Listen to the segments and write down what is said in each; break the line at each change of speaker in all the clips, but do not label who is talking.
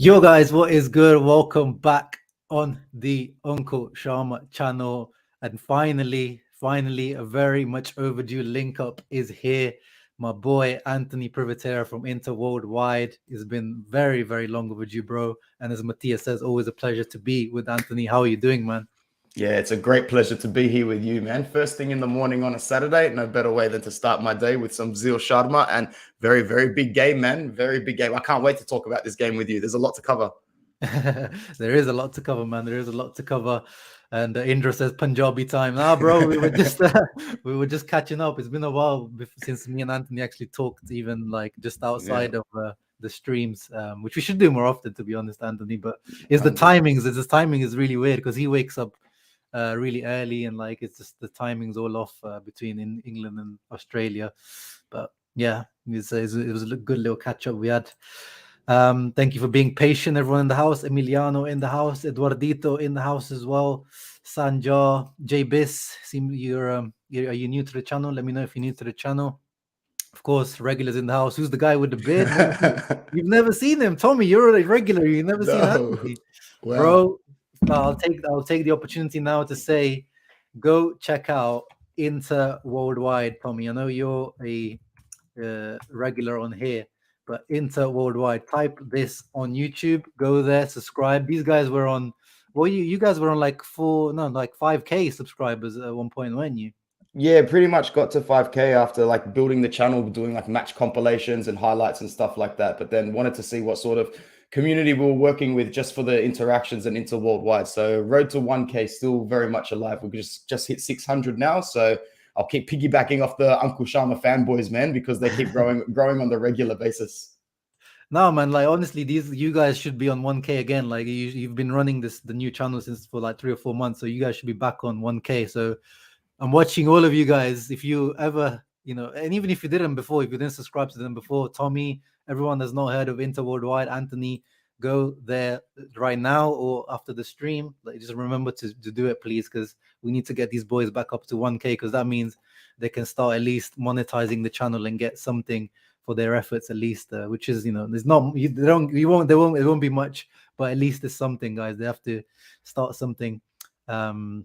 Yo guys, what is good? Welcome back on the Uncle Sharma channel. And finally, a very much overdue link up is here. My boy Anthony Privatera from Inter Worldwide. It's been very, very long overdue, bro. And as Matthias says, always a pleasure to be with Anthony. How are you doing, man?
Yeah, it's a great pleasure to be here with you, man. First thing in the morning on a Saturday, no better way than to start my day with some Zil Sharma and very, very big game, man. Very big game. I can't wait to talk about this game with you. There's a lot to cover.
There is a lot to cover, man. There is a lot to cover. And Indra says Punjabi time. Nah, bro, we were just catching up. It's been a while since me and Anthony actually talked, even like just
Yeah,
outside of the streams, which we should do more often, to be honest, Anthony. But it's the
100.
timings. It's the timing is really weird because he wakes up really early and like it's just the timings all off between in England and Australia. But yeah, it was a good little catch up we had. Thank you for being patient, everyone in the house. Emiliano in the house, Eduardito in the house as well. Sanja, J Bis, seem are you new to the channel? Let me know if you're new to the channel. Of course, regulars in the house. Who's the guy with the beard? You've never seen him, Tommy. You're a regular. You've never seen
No.
Anthony,
Wow.
bro. I'll take the opportunity now to say, go check out Inter Worldwide, Tommy. I know you're a regular on here, but Inter Worldwide. Type this on YouTube. Go there, subscribe. These guys were on. Well, you guys were on like 5K subscribers at one point, weren't you?
Yeah, pretty much got to 5K after like building the channel, doing like match compilations and highlights and stuff like that. But then wanted to see what sort of community we were working with just for the interactions and Inter Worldwide. So road to 1K still very much alive. We just hit 600 now. So I'll keep piggybacking off the Uncle Sharma fanboys, man, because they keep growing on the regular basis.
No, man. Like honestly, you guys should be on 1K again. Like you've been running the new channel since for like 3 or 4 months, so you guys should be back on 1K. So I'm watching all of you guys. If you ever, and even if you didn't before, if you didn't subscribe to them before, Tommy, everyone that's not heard of Inter Worldwide, Anthony, go there right now or after the stream. Like, just remember to do it, please, because we need to get these boys back up to 1K, because that means they can start at least monetizing the channel and get something for their efforts, at least, which is, there's not, it won't be much, but at least there's something, guys. They have to start something. And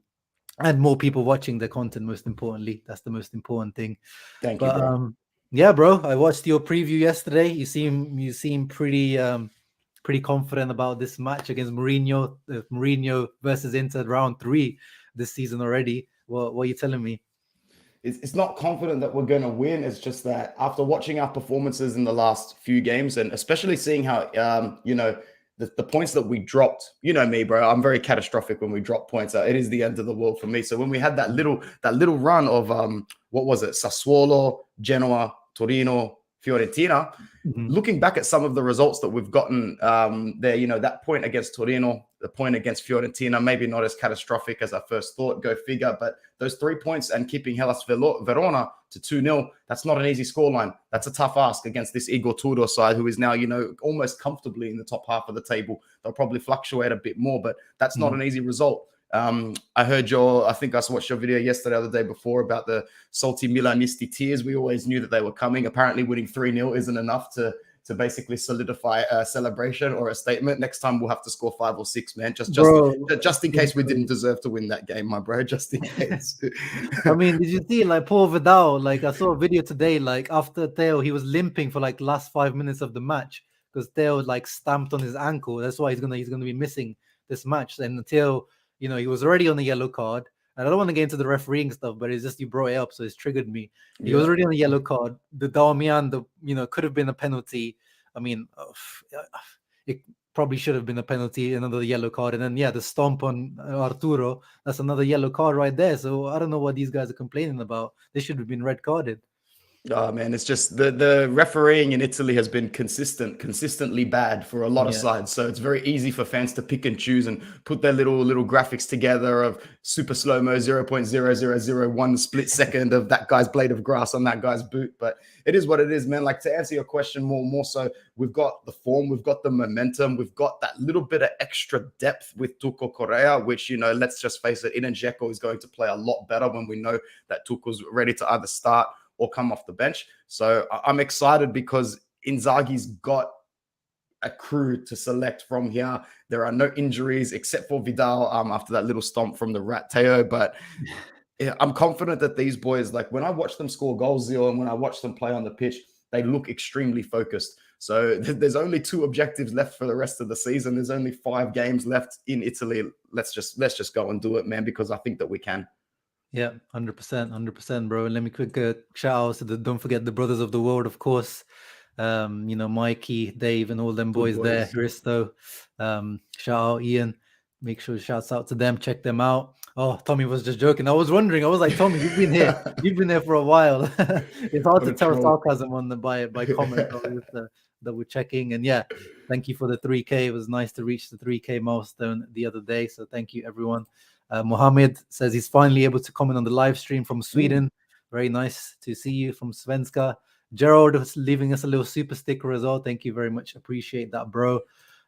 more people watching the content, most importantly. That's the most important thing.
Thank you,
But
bro.
yeah, bro, I watched your preview yesterday. You seem pretty confident about this match against Mourinho. Mourinho versus Inter, round 3 this season already. What are you telling me?
It's not confident that we're going to win. It's just that after watching our performances in the last few games, and especially seeing how, the points that we dropped, you know me, bro, I'm very catastrophic when we drop points. It is the end of the world for me. So when we had that little run of, what was it? Sassuolo, Genoa, Torino, Fiorentina,
Mhm.
looking back at some of the results that we've gotten there, that point against Torino, the point against Fiorentina, maybe not as catastrophic as I first thought, go figure, but those 3 points and keeping Hellas Verona to 2-0, that's not an easy scoreline. That's a tough ask against this Igor Tudor side, who is now, almost comfortably in the top half of the table. They'll probably fluctuate a bit more, but that's not an easy result. I heard I think I watched your video yesterday or the day before about the salty Milanisti tears. We always knew that they were coming. Apparently winning 3-0 isn't enough to basically solidify a celebration or a statement. Next time we'll have to score 5 or 6, man. Just in case we didn't deserve to win that game, my bro. Just in case.
I mean, did you see like poor Vidal? Like I saw a video today, like after Theo, he was limping for like last 5 minutes of the match because Theo like stamped on his ankle. That's why he's gonna be missing this match. And Theo, he was already on the yellow card. And I don't want to get into the refereeing stuff, but it's just you brought it up, so it's triggered me. He was
Yeah.
already on the yellow card. The Darmian, could have been a penalty. I mean, it probably should have been a penalty, another yellow card. And then, yeah, the stomp on Arturo, that's another yellow card right there. So I don't know what these guys are complaining about. They should have been red carded.
Oh man, it's just the refereeing in Italy has been consistently bad for a lot of
Yeah.
sides. So it's very easy for fans to pick and choose and put their little graphics together of super slow-mo 0.0001 split second of that guy's blade of grass on that guy's boot. But it is what it is, man. Like, to answer your question more so, we've got the form, we've got the momentum, we've got that little bit of extra depth with Tuco Correa, which, let's just face it, Inen Dzeko is going to play a lot better when we know that Tuco's ready to either start or come off the bench. So I'm excited because Inzaghi's got a crew to select from here. There are no injuries except for Vidal after that little stomp from the Rat Teo. But yeah, I'm confident that these boys, like when I watch them score goals, Zio, and when I watch them play on the pitch, they look extremely focused. So there's only 2 objectives left for the rest of the season. There's only 5 games left in Italy. Let's just go and do it, man, because I think that we can.
Yeah, 100%, bro. And let me quick shout out to don't forget the brothers of the world, of course. Mikey, Dave, and all them boys there. Hristo, shout out Ian. Make sure shouts out to them. Check them out. Oh, Tommy was just joking. I was wondering. I was like, Tommy, you've been here. You've been there for a while. It's hard to tell sarcasm on the by comments that we're checking. And yeah, thank you for the 3K. It was nice to reach the 3K milestone the other day. So thank you, everyone. Mohammed says he's finally able to comment on the live stream from Sweden. Very nice to see you from Svenska. Gerald was leaving us a little super sticker as well. Thank you very much. Appreciate that, bro.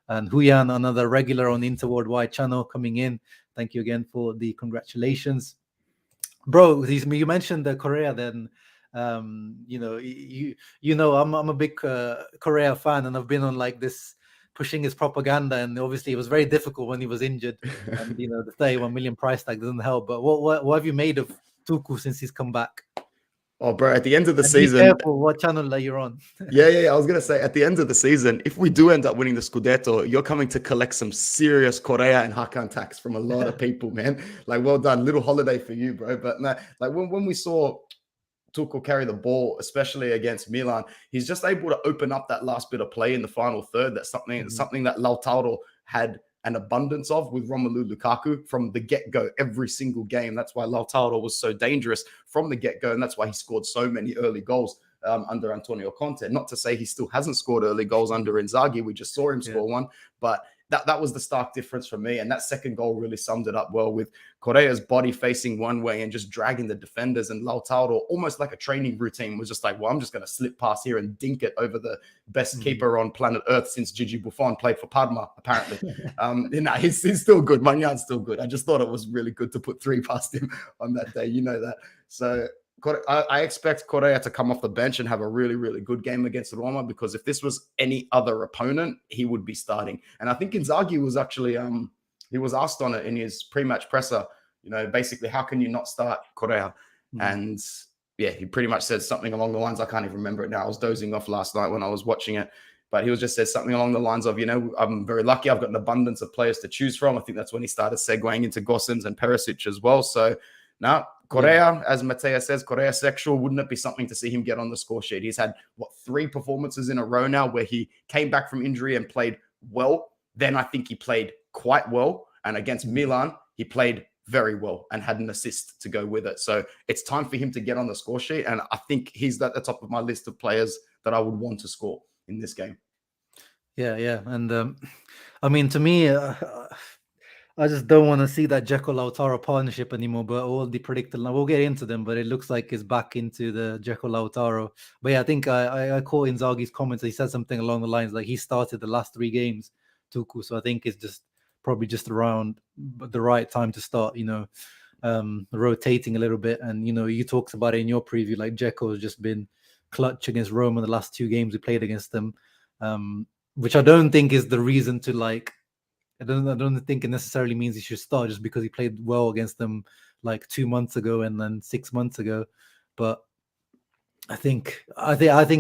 And Huyan, another regular on the Interworldwide channel coming in. Thank you again for the congratulations. Bro, you mentioned the Korea then. I'm a big Korea fan, and I've been on like this pushing his propaganda, and obviously it was very difficult when he was injured. And the 31 million price tag doesn't help. But what have you made of Tuku since he's come back?
Oh, bro, at the end of the season...
Be careful what channel that you're on.
Yeah. I was going to say, at the end of the season, if we do end up winning the Scudetto, you're coming to collect some serious Korea and Hakan tax from a lot of people, man. Like, well done. Little holiday for you, bro. But nah, like when we saw Tuchel carry the ball, especially against Milan, he's just able to open up that last bit of play in the final third. That's something that Lautaro had an abundance of with Romelu Lukaku from the get-go every single game. That's why Lautaro was so dangerous from the get-go, and that's why he scored so many early goals under Antonio Conte. Not to say he still hasn't scored early goals under Inzaghi. We just saw him score one, but that was the stark difference for me. And that second goal really summed it up well, with Correa's body facing one way and just dragging the defenders, and Lautaro, almost like a training routine, was just like, well, I'm just going to slip past here and dink it over the best keeper on planet Earth since Gigi Buffon played for Parma, apparently. He's still good. Magna's still good. I just thought it was really good to put 3 past him on that day. You know that. So I expect Correa to come off the bench and have a really, really good game against Roma, because if this was any other opponent, he would be starting. And I think Inzaghi was actually, he was asked on it in his pre-match presser, basically, how can you not start Correa? And yeah, he pretty much said something along the lines, I can't even remember it now. I was dozing off last night when I was watching it. But he was just said something along the lines of, I'm very lucky. I've got an abundance of players to choose from. I think that's when he started segueing into Gosens and Perisic as well. So now Correa, as Matteo says, Correa sexual, wouldn't it be something to see him get on the score sheet? He's had, 3 performances in a row now where he came back from injury and played well. Then I think he played quite well. And against Milan, he played very well and had an assist to go with it. So it's time for him to get on the score sheet. And I think he's at the top of my list of players that I would want to score in this game.
Yeah. And to me, I just don't want to see that Dzeko-Lautaro partnership anymore, but all the predicted, we'll get into them, but it looks like it's back into the Dzeko-Lautaro. But yeah, I think I caught Inzaghi's comments. He said something along the lines like he started the last 3 games, Tuku. So I think it's probably just around the right time to start, rotating a little bit. And, you talked about it in your preview, like Dzeko has just been clutch against Roma in the last 2 games we played against them, which I don't think is the reason to I don't think it necessarily means he should start just because he played well against them like 2 months ago and then 6 months ago. But I think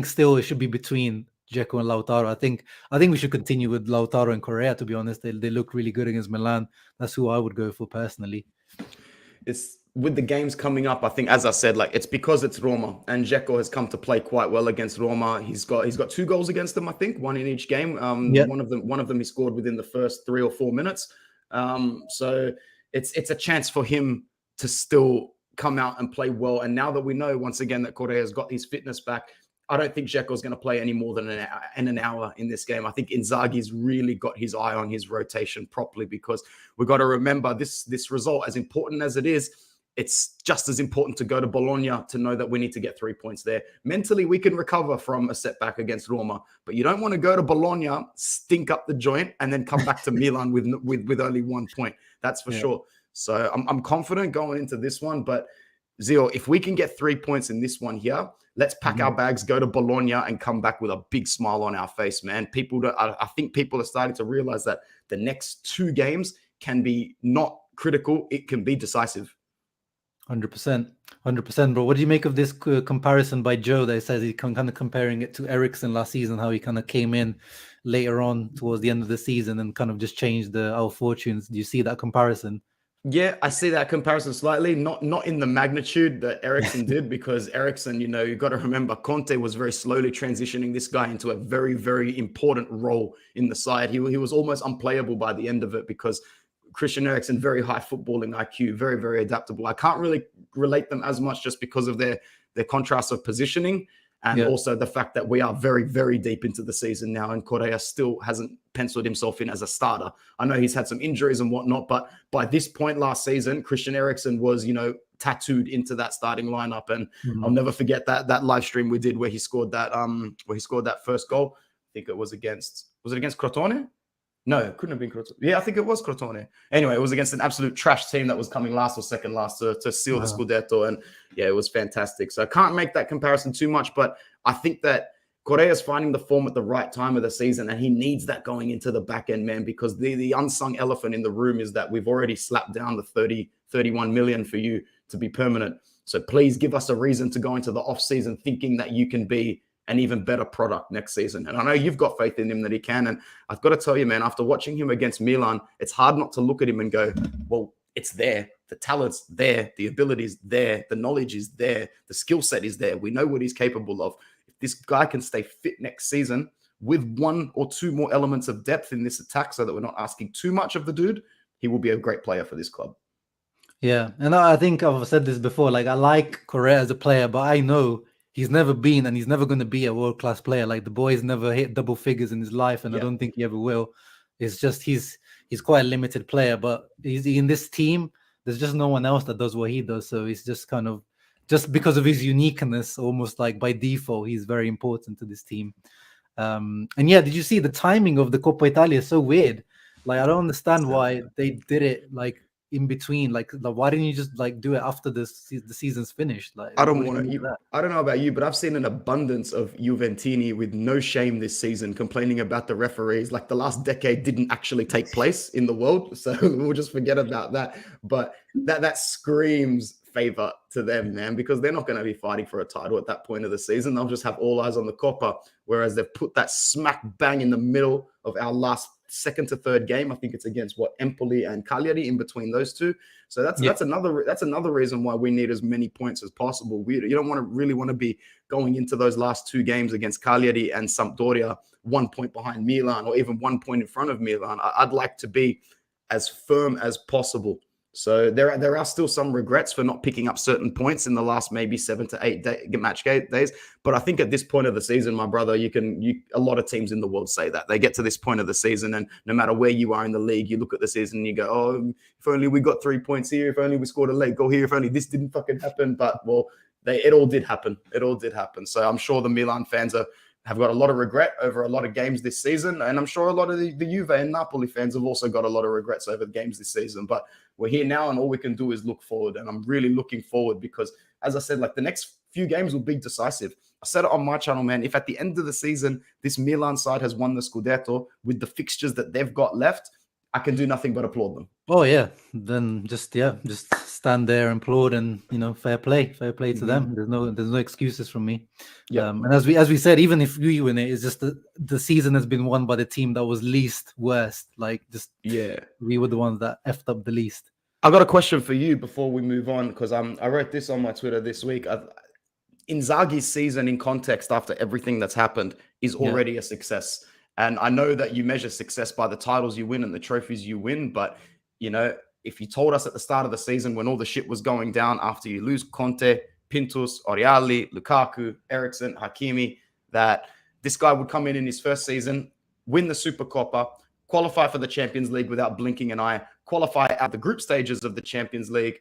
still it should be between Dzeko and Lautaro. I think we should continue with Lautaro and Correa, to be honest. They look really good against Milan. That's who I would go for personally.
It's with the games coming up, I think, as I said, it's because it's Roma, and Dzeko has come to play quite well against Roma. He's got 2 goals against them, I think, 1 in each game. One of them he scored within the first 3 or 4 minutes. So it's a chance for him to still come out and play well. And now that we know once again that Correa has got his fitness back, I don't think Dzeko is going to play any more than an hour in this game. I think Inzaghi's really got his eye on his rotation properly, because we've got to remember this result, as important as it is, it's just as important to go to Bologna to know that we need to get 3 points there. Mentally, we can recover from a setback against Roma, but you don't want to go to Bologna, stink up the joint, and then come back to Milan with only 1 point. That's for sure. So I'm confident going into this one, but Zio, if we can get 3 points in this one here, let's pack our bags, go to Bologna, and come back with a big smile on our face, man. I think people are starting to realize that the next 2 games can be not critical; it can be decisive.
100%, 100%, bro. What do you make of this comparison by Joe that says he kind of comparing it to Eriksen last season, how he kind of came in later on towards the end of the season and kind of just changed our fortunes? Do you see that comparison?
Yeah, I see that comparison slightly, not in the magnitude that Eriksen did, because Eriksen, you got to remember, Conte was very slowly transitioning this guy into a very, very important role in the side. He was almost unplayable by the end of it because Christian Eriksen, very high footballing IQ, very, very adaptable. I can't really relate them as much just because of their contrast of positioning. And also the fact that we are very, very deep into the season now, and Correa still hasn't penciled himself in as a starter. I know he's had some injuries and whatnot, but by this point last season, Christian Eriksen was, tattooed into that starting lineup. And I'll never forget that live stream we did where he scored that first goal. I think it was it against Crotone? No, it couldn't have been Crotone. Yeah, I think it was Crotone. Anyway, it was against an absolute trash team that was coming last or second last to seal the Scudetto. And yeah, it was fantastic. So I can't make that comparison too much, but I think that Correa is finding the form at the right time of the season, and he needs that going into the back end, man, because the unsung elephant in the room is that we've already slapped down the 31 million for you to be permanent. So please give us a reason to go into the off season thinking that you can be an even better product next season. And I know you've got faith in him that he can. And I've got to tell you, man, after watching him against Milan, it's hard not to look at him and go, well, it's there. The talent's there. The ability's there. The knowledge is there. The skill set is there. We know what he's capable of. If this guy can stay fit next season with 1 or 2 more elements of depth in this attack so that we're not asking too much of the dude, he will be a great player for this club.
Yeah. And I think I've said this before, like I like Correa as a player, but I know he's never been and he's never going to be a world-class player. Like the boy's never hit double figures in his life, and I don't think he ever will. It's just he's quite a limited player, but he's in this team. There's just no one else that does what he does. So he's just kind of, just because of his uniqueness, almost like by default, he's very important to this team. And yeah, did you see the timing of the Coppa Italia is so weird? Like I don't understand why they did it like in between. Like why didn't you just like do it after the season's finished? Like
I don't know about you, but I've seen an abundance of Juventini with no shame this season complaining about the referees. Like the last decade didn't actually take place in the world, so we'll just forget about that. But that screams favor to them, man, because they're not going to be fighting for a title at that point of the season. They'll just have all eyes on the Coppa, whereas they've put that smack bang in the middle of our last second to third game. I think it's against Empoli and Cagliari, in between those two. So that's another reason why we need as many points as possible. You don't really want to be going into those last 2 games against Cagliari and Sampdoria 1 point behind Milan, or even 1 point in front of Milan. I'd like to be as firm as possible. So there are still some regrets for not picking up certain points in the last maybe 7 to 8 match days. But I think at this point of the season, my brother, a lot of teams in the world say that. They get to this point of the season, and no matter where you are in the league, you look at the season and you go, oh, if only we got 3 points here, if only we scored a late goal here, if only this didn't fucking happen. But well, it all did happen. It all did happen. So I'm sure the Milan fans have got a lot of regret over a lot of games this season. And I'm sure a lot of the Juve and Napoli fans have also got a lot of regrets over the games this season. But we're here now, and all we can do is look forward. And I'm really looking forward because, as I said, like the next few games will be decisive. I said it on my channel, man. If at the end of the season, this Milan side has won the Scudetto with the fixtures that they've got left, I can do nothing but applaud them.
Oh yeah, then just stand there and applaud, and fair play to them. There's no excuses from me. And as we said, even if we win it, it's just the season has been won by the team that was least worst. Like we were the ones that effed up the least.
I got a question for you before we move on, because I wrote this on my Twitter this week. Inzaghi's season, in context, after everything that's happened, is already a success. And I know that you measure success by the titles you win and the trophies you win. But, if you told us at the start of the season when all the shit was going down after you lose Conte, Pintus, Oriali, Lukaku, Eriksen, Hakimi, that this guy would come in his first season, win the Supercoppa, qualify for the Champions League without blinking an eye, qualify at the group stages of the Champions League,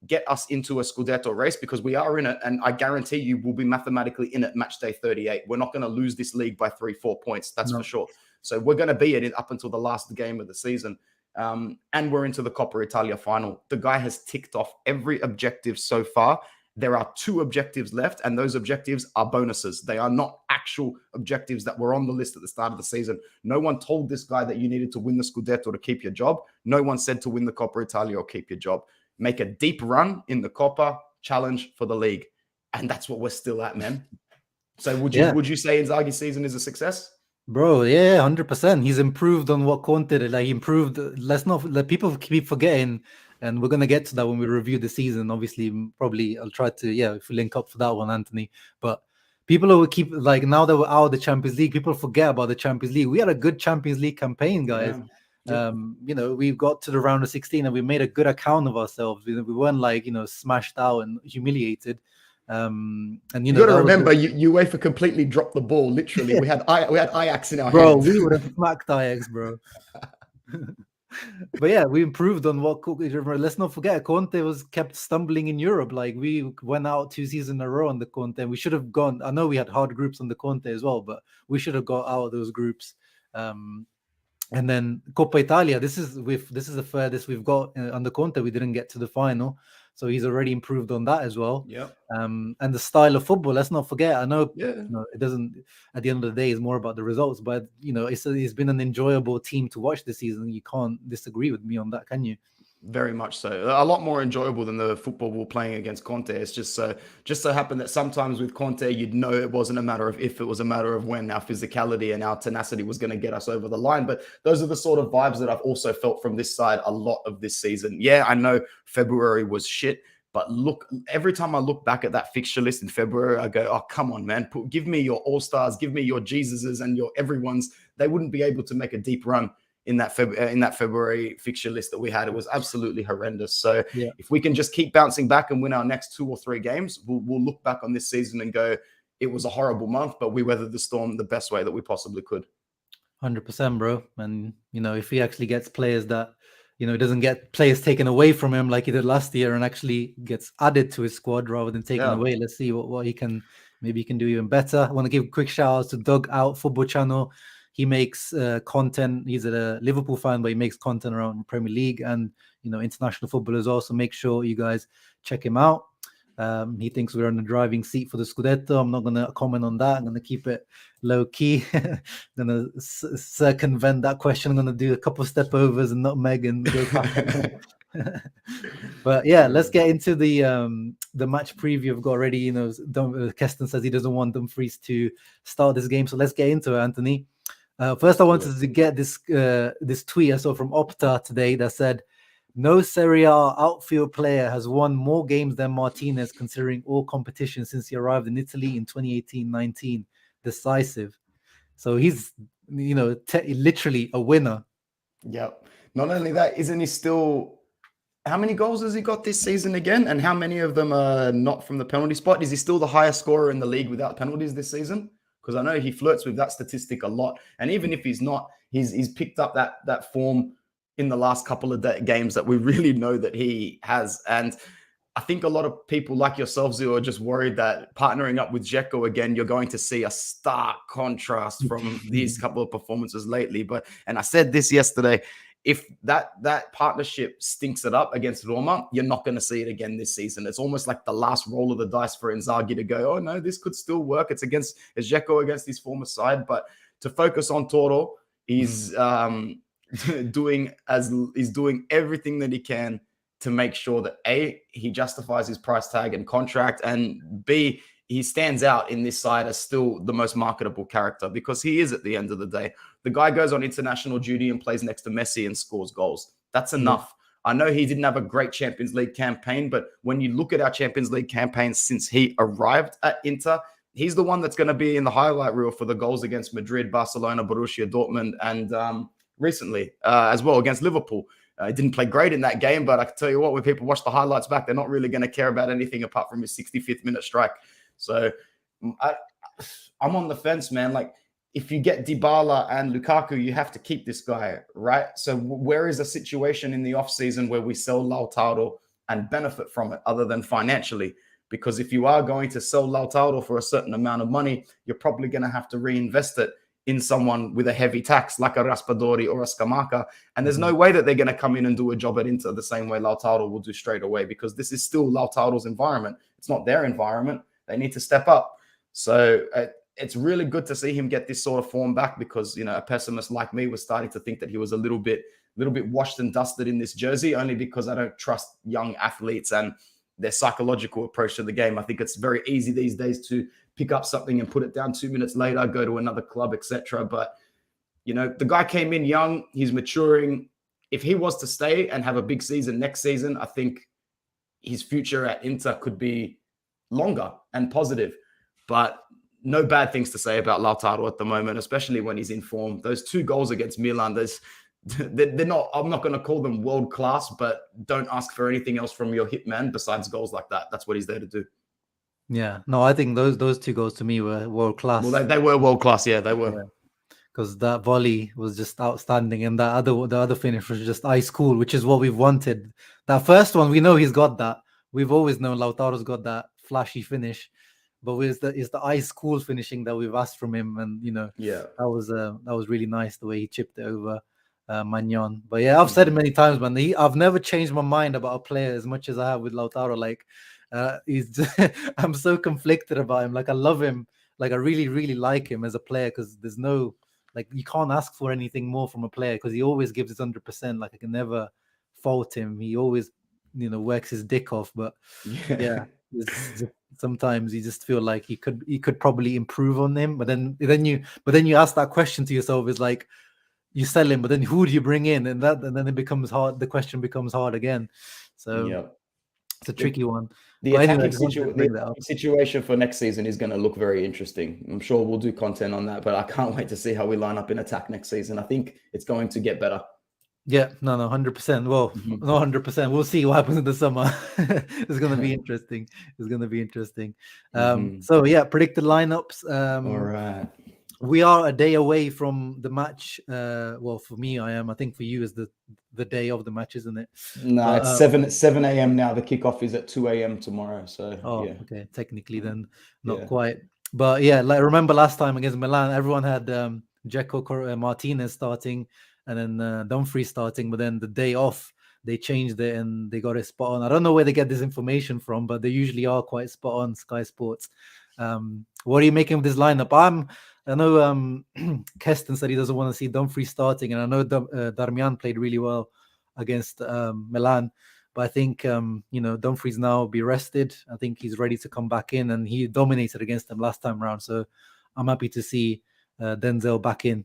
get us into a Scudetto race, because we are in it. And I guarantee you will be mathematically in it match day 38. We're not going to lose this league by 3-4 points. That's for sure. So we're going to be in it up until the last game of the season. And we're into the Coppa Italia final. The guy has ticked off every objective so far. there are 2 objectives left, and those objectives are bonuses. They are not actual objectives that were on the list at the start of the season. No one told this guy that you needed to win the Scudetto to keep your job. No one said to win the Coppa Italia or keep your job. Make a deep run in the Coppa, challenge for the league. And that's what we're still at, man. So would you say Inzaghi's season is a success?
Bro, yeah, 100%. He's improved on what Conte did. Like, he improved. Let's not let people keep forgetting, and we're gonna get to that when we review the season. Obviously, probably I'll try to, if we link up for that one, Anthony. But people will keep, like, now that we're out of the Champions League, people forget about the Champions League. We had a good Champions League campaign, guys.
Yeah.
We got to the round of 16 and we made a good account of ourselves. We weren't like, smashed out and humiliated. And you
got to remember, UEFA completely dropped the ball. Literally, we had Ajax in our
bro.
hands.
We would have smacked Ajax, bro. But yeah, we improved on what. Let's not forget, Conte was kept stumbling in Europe. Like, we went out 2 seasons in a row on the Conte. And we should have gone. I know we had hard groups on the Conte as well, but we should have got out of those groups. And then Coppa Italia. This is the furthest we've got under Conte. We didn't get to the final. So he's already improved on that as well.
Yeah.
And the style of football, let's not forget. I know, it doesn't, at the end of the day, it's more about the results. But, it's been an enjoyable team to watch this season. You can't disagree with me on that, can you?
Very much so. A lot more enjoyable than the football we're playing against Conte. It's just so happened that sometimes with Conte, you'd know it wasn't a matter of if, it was a matter of when. Our physicality and our tenacity was going to get us over the line. But those are the sort of vibes that I've also felt from this side a lot of this season. Yeah, I know February was shit, but look, every time I look back at that fixture list in February, I go, oh, come on, man. Give me your all-stars, give me your Jesuses and your everyone's. They wouldn't be able to make a deep run in that February fixture list that we had. It was absolutely horrendous. So if we can just keep bouncing back and win our next 2 or 3 games, we'll look back on this season and go, it was a horrible month, but we weathered the storm the best way that we possibly could.
100%, bro. And, if he actually gets players that, doesn't get players taken away from him like he did last year and actually gets added to his squad rather than taken away. Let's see what he can, maybe he can do even better. I want to give quick shout outs to Doug Out Football Channel. He makes content. He's a Liverpool fan, but he makes content around Premier League and, international football as well. So make sure you guys check him out. He thinks we're in the driving seat for the Scudetto. I'm not going to comment on that. I'm going to keep it low key. I'm going to circumvent that question. I'm going to do a couple of step overs and nutmeg and go back. But yeah, let's get into the match preview. I've got already, Keston says he doesn't want Dumfries to start this game. So let's get into it, Anthony. First, I wanted to get this tweet I saw from Opta today that said, no Serie A outfield player has won more games than Martinez, considering all competitions since he arrived in Italy in 2018-19. Decisive. So he's, literally a winner.
Yep. Not only that, isn't he still... How many goals has he got this season again? And how many of them are not from the penalty spot? Is he still the highest scorer in the league without penalties this season? Because I know he flirts with that statistic a lot. And even if he's not, he's picked up that form in the last couple of games that we really know that he has. And I think a lot of people like yourselves who are just worried that partnering up with Dzeko again, you're going to see a stark contrast from these couple of performances lately. And I said this yesterday, if that partnership stinks it up against Roma, you're not going to see it again this season. It's almost like the last roll of the dice for Inzaghi to go, oh no, this could still work. It's Dzeko against his former side, but to focus on Toro, he's doing everything that he can to make sure that A, he justifies his price tag and contract, and B, he stands out in this side as still the most marketable character, because he is at the end of the day. The guy goes on international duty and plays next to Messi and scores goals. That's enough. I know he didn't have a great Champions League campaign, but when you look at our Champions League campaign since he arrived at Inter, he's the one that's going to be in the highlight reel for the goals against Madrid, Barcelona, Borussia Dortmund, and recently as well against Liverpool. He didn't play great in that game, but I can tell you what, when people watch the highlights back, they're not really going to care about anything apart from his 65th minute strike. So I'm on the fence, man. Like, if you get Dybala and Lukaku, you have to keep this guy, right? So where is a situation in the offseason where we sell Lautaro and benefit from it other than financially? Because if you are going to sell Lautaro for a certain amount of money, you're probably going to have to reinvest it in someone with a heavy tax like a Raspadori or a Scamacca. And there's no way that they're going to come in and do a job at Inter the same way Lautaro will do straight away, because this is still Lautaro's environment. It's not their environment. They need to step up. So it's really good to see him get this sort of form back, because, a pessimist like me was starting to think that he was a little bit washed and dusted in this jersey, only because I don't trust young athletes and their psychological approach to the game. I think it's very easy these days to pick up something and put it down 2 minutes later, go to another club, etc. But, the guy came in young, he's maturing. If he was to stay and have a big season next season, I think his future at Inter could be longer and positive. But no bad things to say about Lautaro at the moment, especially when he's in form. Those 2 goals against Milan, they're not, I'm not going to call them world class, but don't ask for anything else from your hitman besides goals like that. That's what he's there to do.
Yeah, no, I think those 2 goals to me were world class.
Well, they were world class. Yeah, they were.
Because that volley was just outstanding, and the other finish was just ice cool, which is what we've wanted. That first one, we know he's got that. We've always known Lautaro's got that flashy finish, but it's the ice cool finishing that we've asked from him, and that was really nice the way he chipped it over Magnon. But yeah, I've said it many times, man. I've never changed my mind about a player as much as I have with Lautaro. Like, I'm so conflicted about him. Like, I love him. Like, I really, really like him as a player, because there's no, like, you can't ask for anything more from a player, because he always gives his 100%. Like, I can never fault him. He always, works his dick off. But yeah, sometimes you just feel like he could probably improve on him. But then you ask that question to yourself, is like, you sell him, but then who do you bring in? And then it becomes hard. The question becomes hard again. So it's a tricky one.
The attacking situation for next season is going to look very interesting. I'm sure we'll do content on that, but I can't wait to see how we line up in attack next season. I think it's going to get better.
Yeah, no, 100%. Well, no, 100%. We'll see what happens in the summer. It's going to be interesting. So yeah, predicted lineups.
All right.
We are a day away from the match. Well, for me, I am. I think for you is the day of the match, isn't it?
No, it's 7 a.m. now. The kickoff is at 2 a.m. tomorrow. So
okay. Technically, then not quite. But yeah, like, remember last time against Milan, everyone had Dzeko Martinez starting, and then Dumfries starting. But then the day off, they changed it and they got it spot on. I don't know where they get this information from, but they usually are quite spot on, Sky Sports. What are you making of this lineup? I know Keston said he doesn't want to see Dumfries starting, and I know Darmian played really well against Milan, but I think Dumfries now be rested. I think he's ready to come back in, and he dominated against them last time around. So I'm happy to see Denzel back in.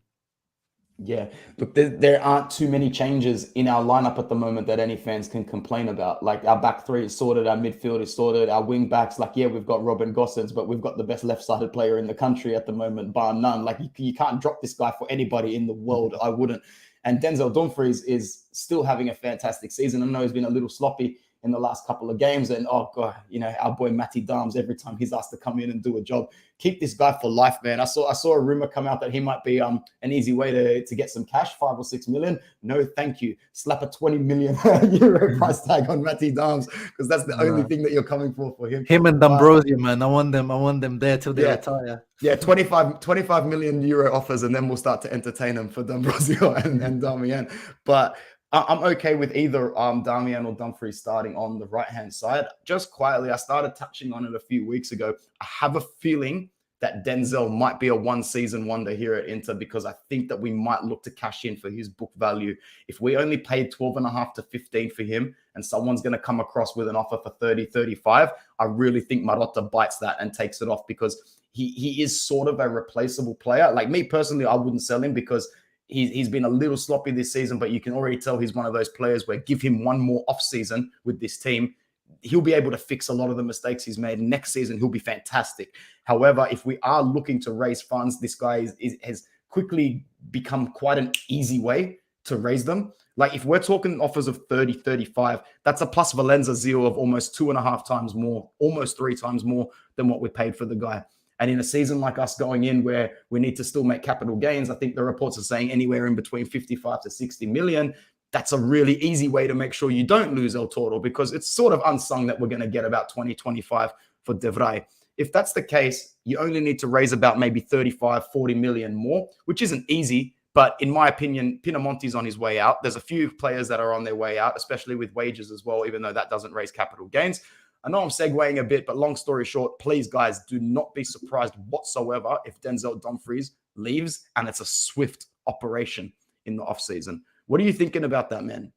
Yeah, look, there aren't too many changes in our lineup at the moment that any fans can complain about. Like, our back 3 is sorted, our midfield is sorted, our wing backs, like, yeah, we've got Robin Gosens, but we've got the best left-sided player in the country at the moment, bar none. Like, you can't drop this guy for anybody in the world. I wouldn't. And Denzel Dumfries is still having a fantastic season. I know he's been a little sloppy in the last couple of games, and oh god, our boy Matty Dams, every time he's asked to come in and do a job, keep this guy for life, man. I saw a rumor come out that he might be an easy way to get some cash, 5 or 6 million. No, thank you. Slap a 20 million euro price tag on Matty Dams, because that's the only thing that you're coming for him.
Him and D'Ambrosio, man. I want them there till they retire.
Yeah, 25 million euro offers, and then we'll start to entertain them for D'Ambrosio and Darmian. But I'm okay with either Darmian or Dumfries starting on the right-hand side. Just quietly, I started touching on it a few weeks ago. I have a feeling that Denzel might be a one-season wonder here at Inter, because I think that we might look to cash in for his book value. If we only paid 12.5 to 15 for him, and someone's going to come across with an offer for 30, 35, I really think Marotta bites that and takes it off, because he is sort of a replaceable player. Like, me personally, I wouldn't sell him, because he's been a little sloppy this season, but you can already tell he's one of those players where give him one more off season with this team, he'll be able to fix a lot of the mistakes he's made. Next season, he'll be fantastic. However, if we are looking to raise funds, this guy has quickly become quite an easy way to raise them. Like, if we're talking offers of 30, 35, that's a plus Valenza Zio of almost 2.5 times more, almost 3 times more than what we paid for the guy. And in a season like us going in where we need to still make capital gains, I think the reports are saying anywhere in between 55 to 60 million. That's a really easy way to make sure you don't lose El Toro, because it's sort of unsung that we're going to get about 20, 25 for De Vrij. If that's the case, you only need to raise about maybe 35, 40 million more, which isn't easy. But in my opinion, Pinamonti's on his way out. There's a few players that are on their way out, especially with wages as well, even though that doesn't raise capital gains. I know I'm segueing a bit, but long story short, please, guys, do not be surprised whatsoever if Denzel Dumfries leaves and it's a swift operation in the offseason. What are you thinking about that, man?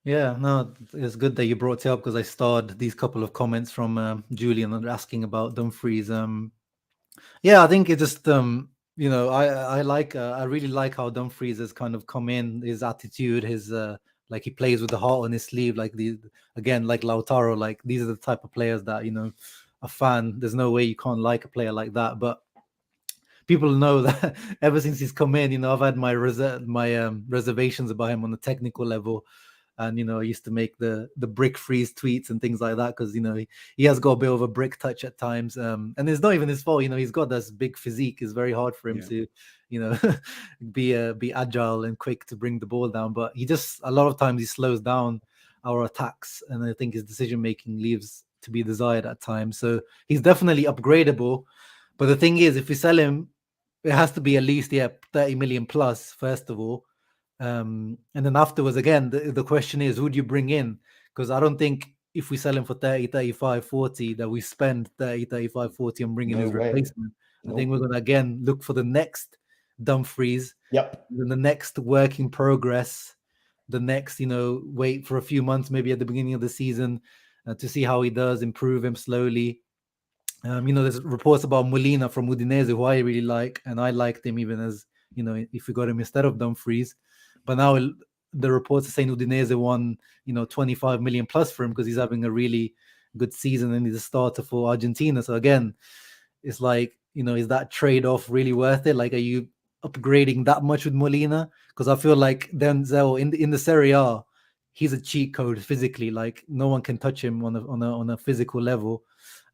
Yeah, no, it's good that you brought it up because I starred these couple of comments from Julian asking about Dumfries. Yeah, I think it just I really like how Dumfries has kind of come in, his attitude, his like he plays with the heart on his sleeve, like like Lautaro, like these are the type of players that a fan. There's no way you can't like a player like that, but people know that ever since he's come in, I've had my reservations about him on the technical level. And I used to make the brick freeze tweets and things like that because he has got a bit of a brick touch at times, and it's not even his fault. He's got this big physique. It's very hard for him to be agile and quick to bring the ball down, but he just a lot of times he slows down our attacks, and I think his decision making leaves to be desired at times. So he's definitely upgradable, but the thing is, if we sell him, it has to be at least 30 million plus first of all. And then afterwards, again, the question is, who do you bring in? Because I don't think if we sell him for 30, 35, 40, that we spend 30, 35, 40 and bring in his replacement. Nope. I think we're going to, again, look for the next Dumfries.
Yep.
Then the next work in progress, the next, wait for a few months, maybe at the beginning of the season to see how he does, improve him slowly. There's reports about Molina from Udinese, who I really like, and I liked him even as, if we got him instead of Dumfries. But now the reports are saying Udinese won, 25 million plus for him because he's having a really good season and he's a starter for Argentina. So again, it's like, is that trade-off really worth it? Like, are you upgrading that much with Molina? Because I feel like Denzel in the Serie A, he's a cheat code physically. Like no one can touch him on a physical level.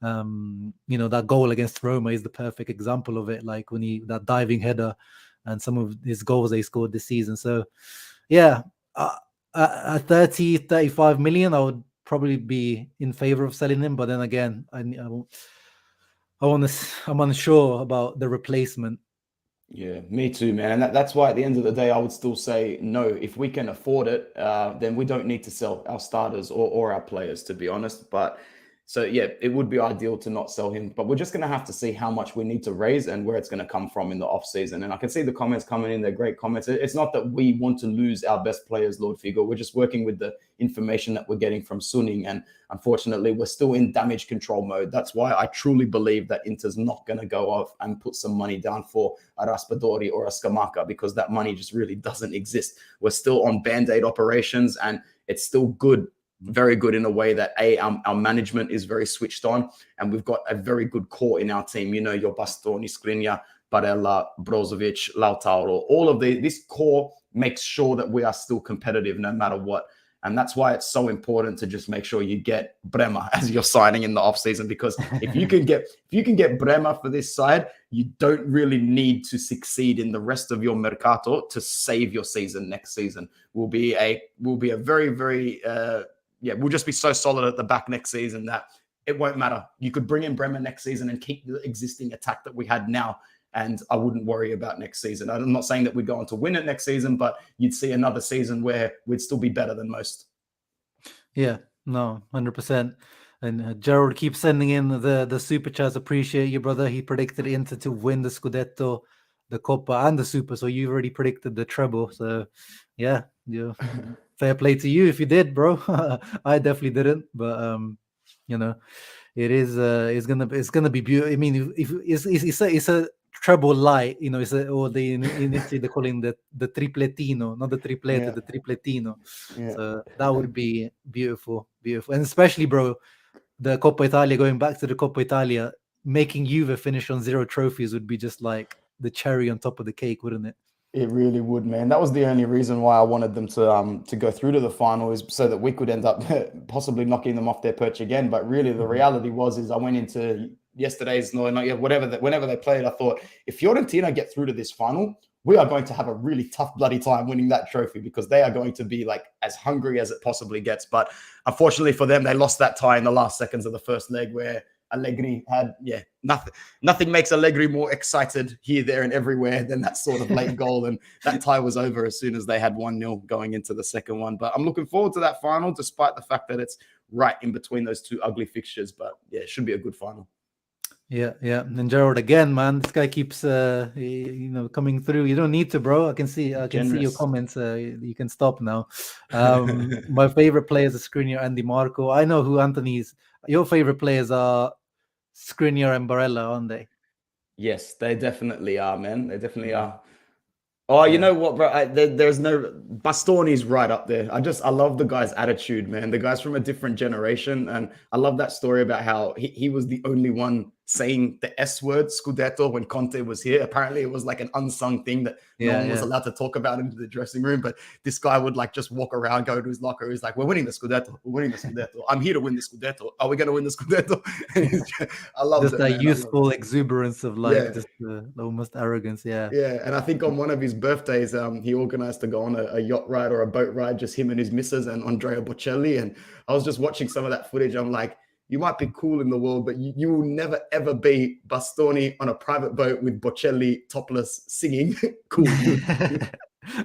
That goal against Roma is the perfect example of it. Like when that diving header and some of his goals they scored this season. So yeah, at 30, 35 million, I would probably be in favor of selling him. But then again, I'm unsure about the replacement.
Yeah, me too, man. And that's why at the end of the day, I would still say no. If we can afford it, then we don't need to sell our starters or our players, to be honest. But so, yeah, it would be ideal to not sell him, but we're just going to have to see how much we need to raise and where it's going to come from in the off season. And I can see the comments coming in. They're great comments. It's not that we want to lose our best players, Lord Figo. We're just working with the information that we're getting from Suning. And unfortunately, we're still in damage control mode. That's why I truly believe that Inter's not going to go off and put some money down for a Raspadori or a Scamacca, because that money just really doesn't exist. We're still on Band-Aid operations, and it's still good, very good in a way that our management is very switched on, and we've got a very good core in our team. Your Bastoni, Skriniar, Barella, Brozovic, Lautaro, all of this core makes sure that we are still competitive no matter what. And that's why it's so important to just make sure you get Bremer as you're signing in the offseason, because if you can get Bremer for this side, you don't really need to succeed in the rest of your mercato to save your season next season. We'll be a very, very we'll just be so solid at the back next season that it won't matter. You could bring in Bremer next season and keep the existing attack that we had now, and I wouldn't worry about next season. I'm not saying that we're going to win it next season, but you'd see another season where we'd still be better than most.
Yeah, no, 100%. And Gerald keeps sending in the super chats. Appreciate you, brother. He predicted Inter to win the Scudetto, the Coppa, and the Super. So you've already predicted the treble. So yeah, fair play to you if you did, bro. I definitely didn't, but it is it's gonna be beautiful. I mean, if it's a treble light, in Italy they call it the tripletino, not the triplete, the tripletino. Yeah. So that would be beautiful, and especially, bro, the Coppa Italia, going back to the Coppa Italia, making Juve finish on 0 trophies would be just like the cherry on top of the cake, wouldn't it?
It really would, man. That was the only reason why I wanted them to go through to the final, is so that we could end up possibly knocking them off their perch again. But really, the reality is I went into yesterday's, whenever they played, I thought, if Fiorentina get through to this final, we are going to have a really tough bloody time winning that trophy, because they are going to be like as hungry as it possibly gets. But unfortunately for them, they lost that tie in the last seconds of the first leg, where Allegri had, nothing makes Allegri more excited here, there, and everywhere than that sort of late goal. And that tie was over as soon as they had 1-0 going into the second one. But I'm looking forward to that final, despite the fact that it's right in between those two ugly fixtures. But yeah, it should be a good final.
Yeah. And Gerald, again, man, this guy keeps coming through. You don't need to, bro. I can see your comments. You can stop now. My favorite players are Skriniar and Di Marco. I know who Anthony's. Your favorite players are Skriniar and Barella, aren't they?
Yes, they definitely are, man. They definitely are. Oh, you know what, bro? There's no Bastoni's right up there. I love the guy's attitude, man. The guy's from a different generation, and I love that story about how he was the only one saying the S word, Scudetto, when Conte was here. Apparently, it was like an unsung thing that no one was allowed to talk about into the dressing room. But this guy would like just walk around, go to his locker. He's like, "We're winning the Scudetto. We're winning the Scudetto. I'm here to win the Scudetto. Are we going to win the Scudetto?" I love
just that youthful exuberance of like just almost arrogance. Yeah,
and I think on one of his birthdays, he organized to go on a yacht ride or a boat ride, just him and his missus and Andrea Bocelli. And I was just watching some of that footage. I'm like, you might be cool in the world, but you will never, ever be Bastoni on a private boat with Bocelli topless singing. Cool.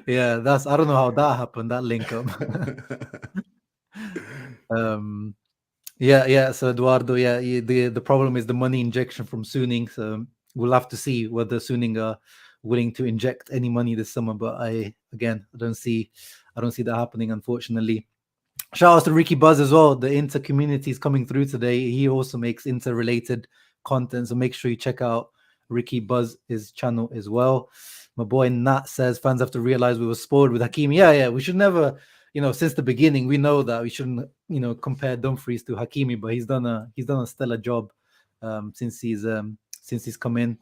Yeah, I don't know how that happened, that link up. So Eduardo, the problem is the money injection from Suning. So we'll have to see whether Suning are willing to inject any money this summer. But I don't see that happening, unfortunately. Shout out to Ricky Buzz as well. The Inter community is coming through today. He also makes Inter-related content, so make sure you check out Ricky Buzz's channel as well. My boy Nat says fans have to realize we were spoiled with Hakimi. Yeah, we should never, since the beginning, we know that we shouldn't, compare Dumfries to Hakimi, but he's done a stellar job since he's come in.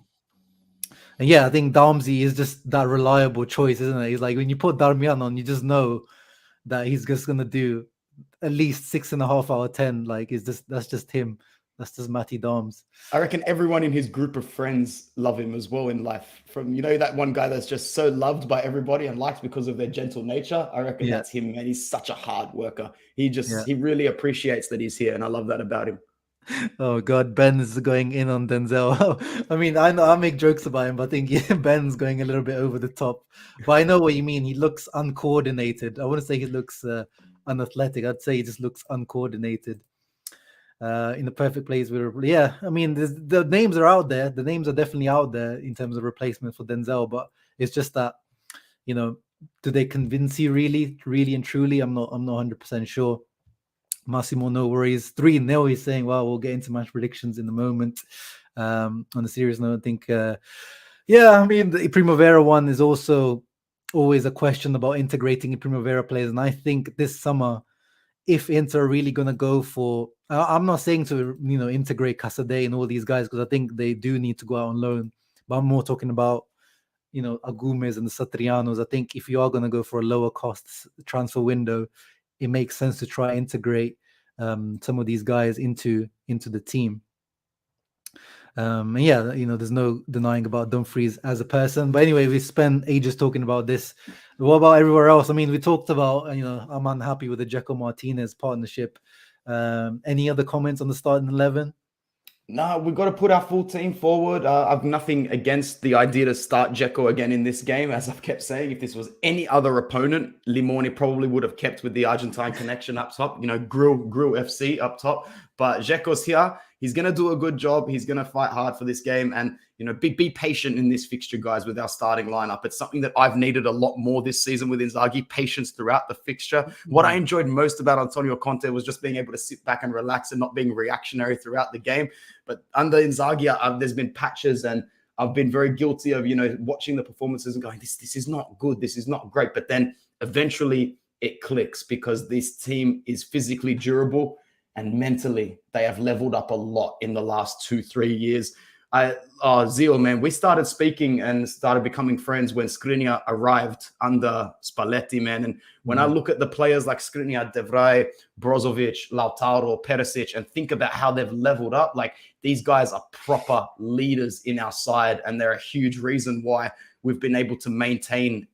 And yeah, I think Darmzy is just that reliable choice, isn't it? He's like, when you put Darmian on, you just know that he's just gonna do at least 6.5 out of 10. Like, that's just him. That's just Matty Darms.
I reckon everyone in his group of friends love him as well in life. From that one guy that's just so loved by everybody and liked because of their gentle nature. I reckon that's him, man. He's such a hard worker. He really appreciates that he's here, and I love that about him.
Oh God, Ben's going in on Denzel. I mean, I know I make jokes about him, but I think Ben's going a little bit over the top. But I know what you mean. He looks uncoordinated. I wouldn't say he looks unathletic. I'd say he just looks uncoordinated. In the perfect place, I mean, the names are out there. The names are definitely out there in terms of replacement for Denzel. But it's just that, do they convince you really, really and truly? I'm not 100% sure. Massimo, no worries. 3-0, he's saying. Well, we'll get into match predictions in a moment. On a serious note, I think, I mean, the Primavera one is also always a question about integrating Primavera players. And I think this summer, if Inter are really going to go for, I'm not saying to, integrate Casadei and all these guys, because I think they do need to go out on loan. But I'm more talking about, Agumes and the Satrianos. I think if you are going to go for a lower cost transfer window, it makes sense to try integrate some of these guys into the team. There's no denying about Dumfries as a person. But anyway, we spent ages talking about this. What about everywhere else? I mean, we talked about, I'm unhappy with the Dzeko Martinez partnership. Any other comments on the starting 11?
No, we've got to put our full team forward. I've nothing against the idea to start Dzeko again in this game. As I've kept saying, if this was any other opponent, Limoni probably would have kept with the Argentine connection up top, Grill FC up top. But Dzeko's here. He's going to do a good job. He's going to fight hard for this game. And, be patient in this fixture, guys, with our starting lineup. It's something that I've needed a lot more this season with Inzaghi, patience throughout the fixture. What I enjoyed most about Antonio Conte was just being able to sit back and relax and not being reactionary throughout the game. But under Inzaghi, there's been patches, and I've been very guilty of, watching the performances and going, this is not good. This is not great. But then eventually it clicks because this team is physically durable. And mentally, they have leveled up a lot in the last 2-3 years. Zio, man, we started speaking and started becoming friends when Skriniar arrived under Spalletti, man. And when I look at the players like Skriniar, De Vrij, Brozovic, Lautaro, Perisic, and think about how they've leveled up, like these guys are proper leaders in our side, and they're a huge reason why we've been able to maintain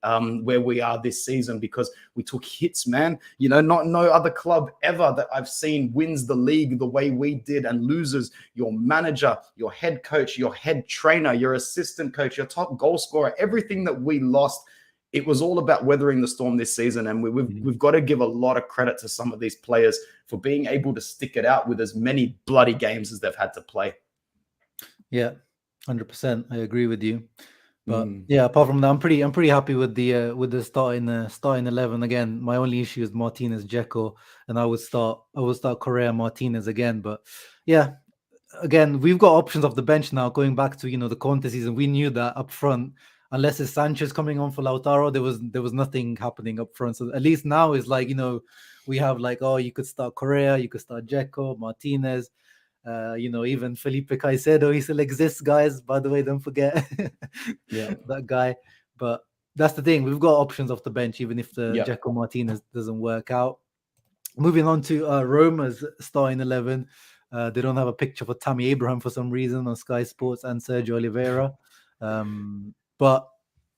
where we are this season, because we took hits, man. You know, no other club ever that I've seen wins the league the way we did and loses. Your manager, your head coach, your head trainer, your assistant coach, your top goal scorer, everything that we lost. It was all about weathering the storm this season, and we've got to give a lot of credit to some of these players for being able to stick it out with as many bloody games as they've had to play.
Yeah, 100%. I agree with you. But yeah, apart from that, I'm pretty happy with the starting 11 again. My only issue is Martinez, Dzeko, and I would start Correa, Martinez again. But yeah, again, we've got options off the bench now. Going back to the Conte season, we knew that up front, unless it's Sanchez coming on for Lautaro, there was nothing happening up front. So at least now it's like we have like, oh, you could start Correa, you could start Dzeko, Martinez. Even Felipe Caicedo, he still exists, guys. By the way, don't forget that guy. But that's the thing. We've got options off the bench, even if the Dzeko Martinez doesn't work out. Moving on to Roma's starting 11. They don't have a picture for Tammy Abraham for some reason on Sky Sports and Sergio Oliveira. But